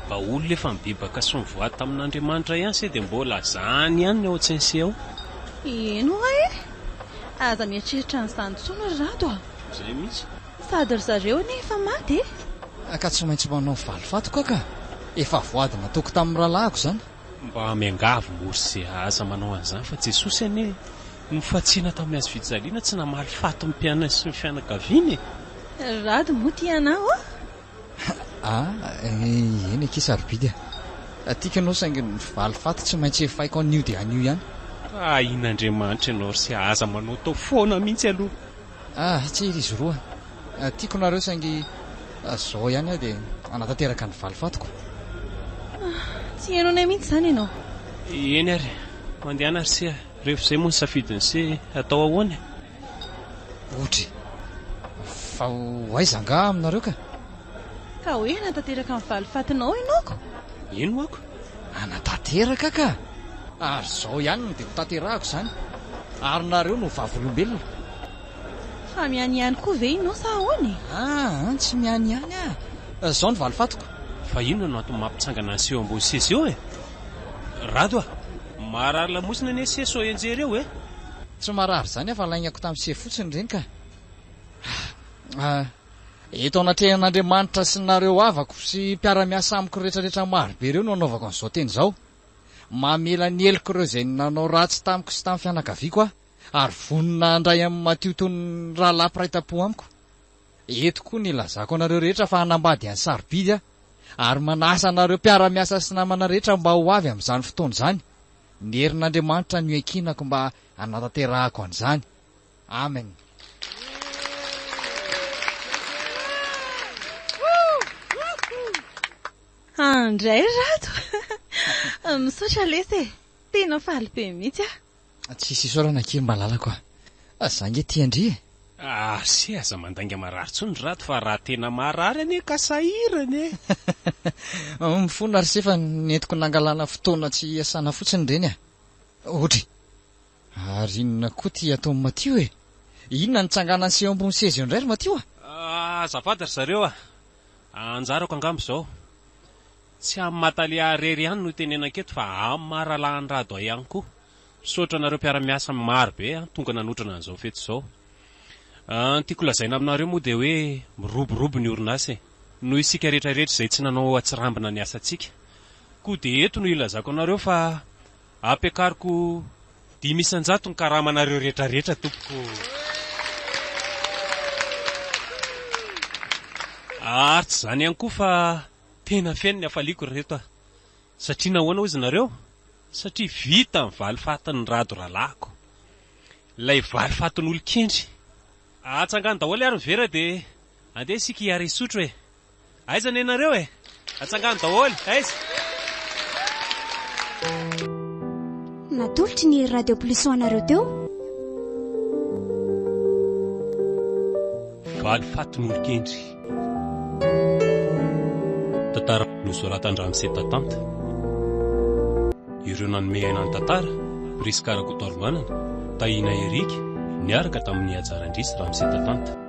mba olona efa mibebaka sy mivoady tamin'Andriamanitra ihany se dia mbola zany ihany ny ao an-tsainse ao. Eno aza mieritreritra n'izany tsona ry Rado Izay mihitsy. Sady ry zareo nefa maty ka tsy maintsy manao valifatoko ka efa voady nataoko tamin'ny rahalahiko izany. Mba miangavy mory sy asa manao an'izany fa Jesosy anie nofatsiana tamin'ny hazo fijaliana tsy namaly fato ny mpianany sy ny fianakaviany. Rado moa ty anao eny akisa sarobidy tiaka anao saingy ny valifato tsy maintsy efaiko an'io dia an'io ihany. In'Andriamanitra ianao sy aza manao tao foana mihitsy aloha. Tsy izy roa tiako nareo saingy zao ihany dia anatanteraka ny valifatoko. Tsy hainao nay mihitsy izany ianao. Eny ary mandehana ary sia rehefa izay moa ny safidiny se atao ahoana. Ohatra fa hoaiza nga aminareo ka hoe anatanteraka ny valifatinao ianaoko. Eno ako anatanteraka ka ary zao ihany no dia ho tanterahako izany ary nareo no vavolombelona. Fa miany ihany koa ve inao sa ahoany? Tsy miany ihany zao ny valifatoko. Fa ino no antony mampitsangana an'seo ambony sesy eo Rado marary lamosina anie sesy ao enjery eo Tsy marary izany fa lainako tamin'ny se fotsiny ireny ka eto anatrehan'Andriamanitra sy nareo avako sy mpiara-miasa amiko rehetrarehetra marobe ireo no anaovako an'izao teny izao. Mamela ny eloko ireo izay nanao ratsy tamiko sy tamin'ny fianakaviako ary vonina andray amin'ny Matio tony rahalahy mpiray-tam-po amiko. Eto koa ny lazako anareo rehetra fa hanambady any sarobidy ary manasa anareo mpiara-miasa sy namana rehetra mba ho avy amin'izany fotoana izany. Ny herin'Andriamanitra no ekinako mba hanatanterahako an'izany. Amen. Andray Rado misaotra lesy tena faly be mihitsy Tsisy isorana kely malalako zange ty andry sy aza mandanga marary tsony Rado fa raha tena marary anie ka sahirany mifona ary sefa nentiko nangalana fotoana tsy iasana fotsiny ireny ohatra ary inona koa ty atao Matio inona nitsangana ny seo ambony seza indray ry Matio azafady ry zareo anjarako angamba izao tsy amin'ny Matalia rery ihany no tenenanketo fa amin'ny Maralahan'ny Rado ihany koa. Misaotra anareo mpiara-miasa maro be tonga nanotrana an'izao fety izao. Tiako lazaina aminareo moa dia hoe miroborobo ny orinasa noho isika rehetrarehetra izay tsy nanao atsirambina ny asantsika. Koa dia eto no ilazako anareo fa ampiakariko 500 ny karamanareo rehetrarehetra tompoko. Ary tsy izany ihany koa fa tena feno ny afaliako reto satria nahoana ozy nareo satria vita ny valifatin'ny Rado rahalahyko ilay valifatin'olon-kendry atsangany daholo ary mivera dia andeha isika hiara isotro aiza ny nareo atsangany daholo aiza. Natolotry ny Radio Plus anareo teo valifatin'olon-kendry tantara nosoratan-Ramose Tatanta ireo nanome aina ny tantara Priskara Kotormanana, Taina Erika, niaraka tamin'ny Ajarandrisy Ramsetatanta.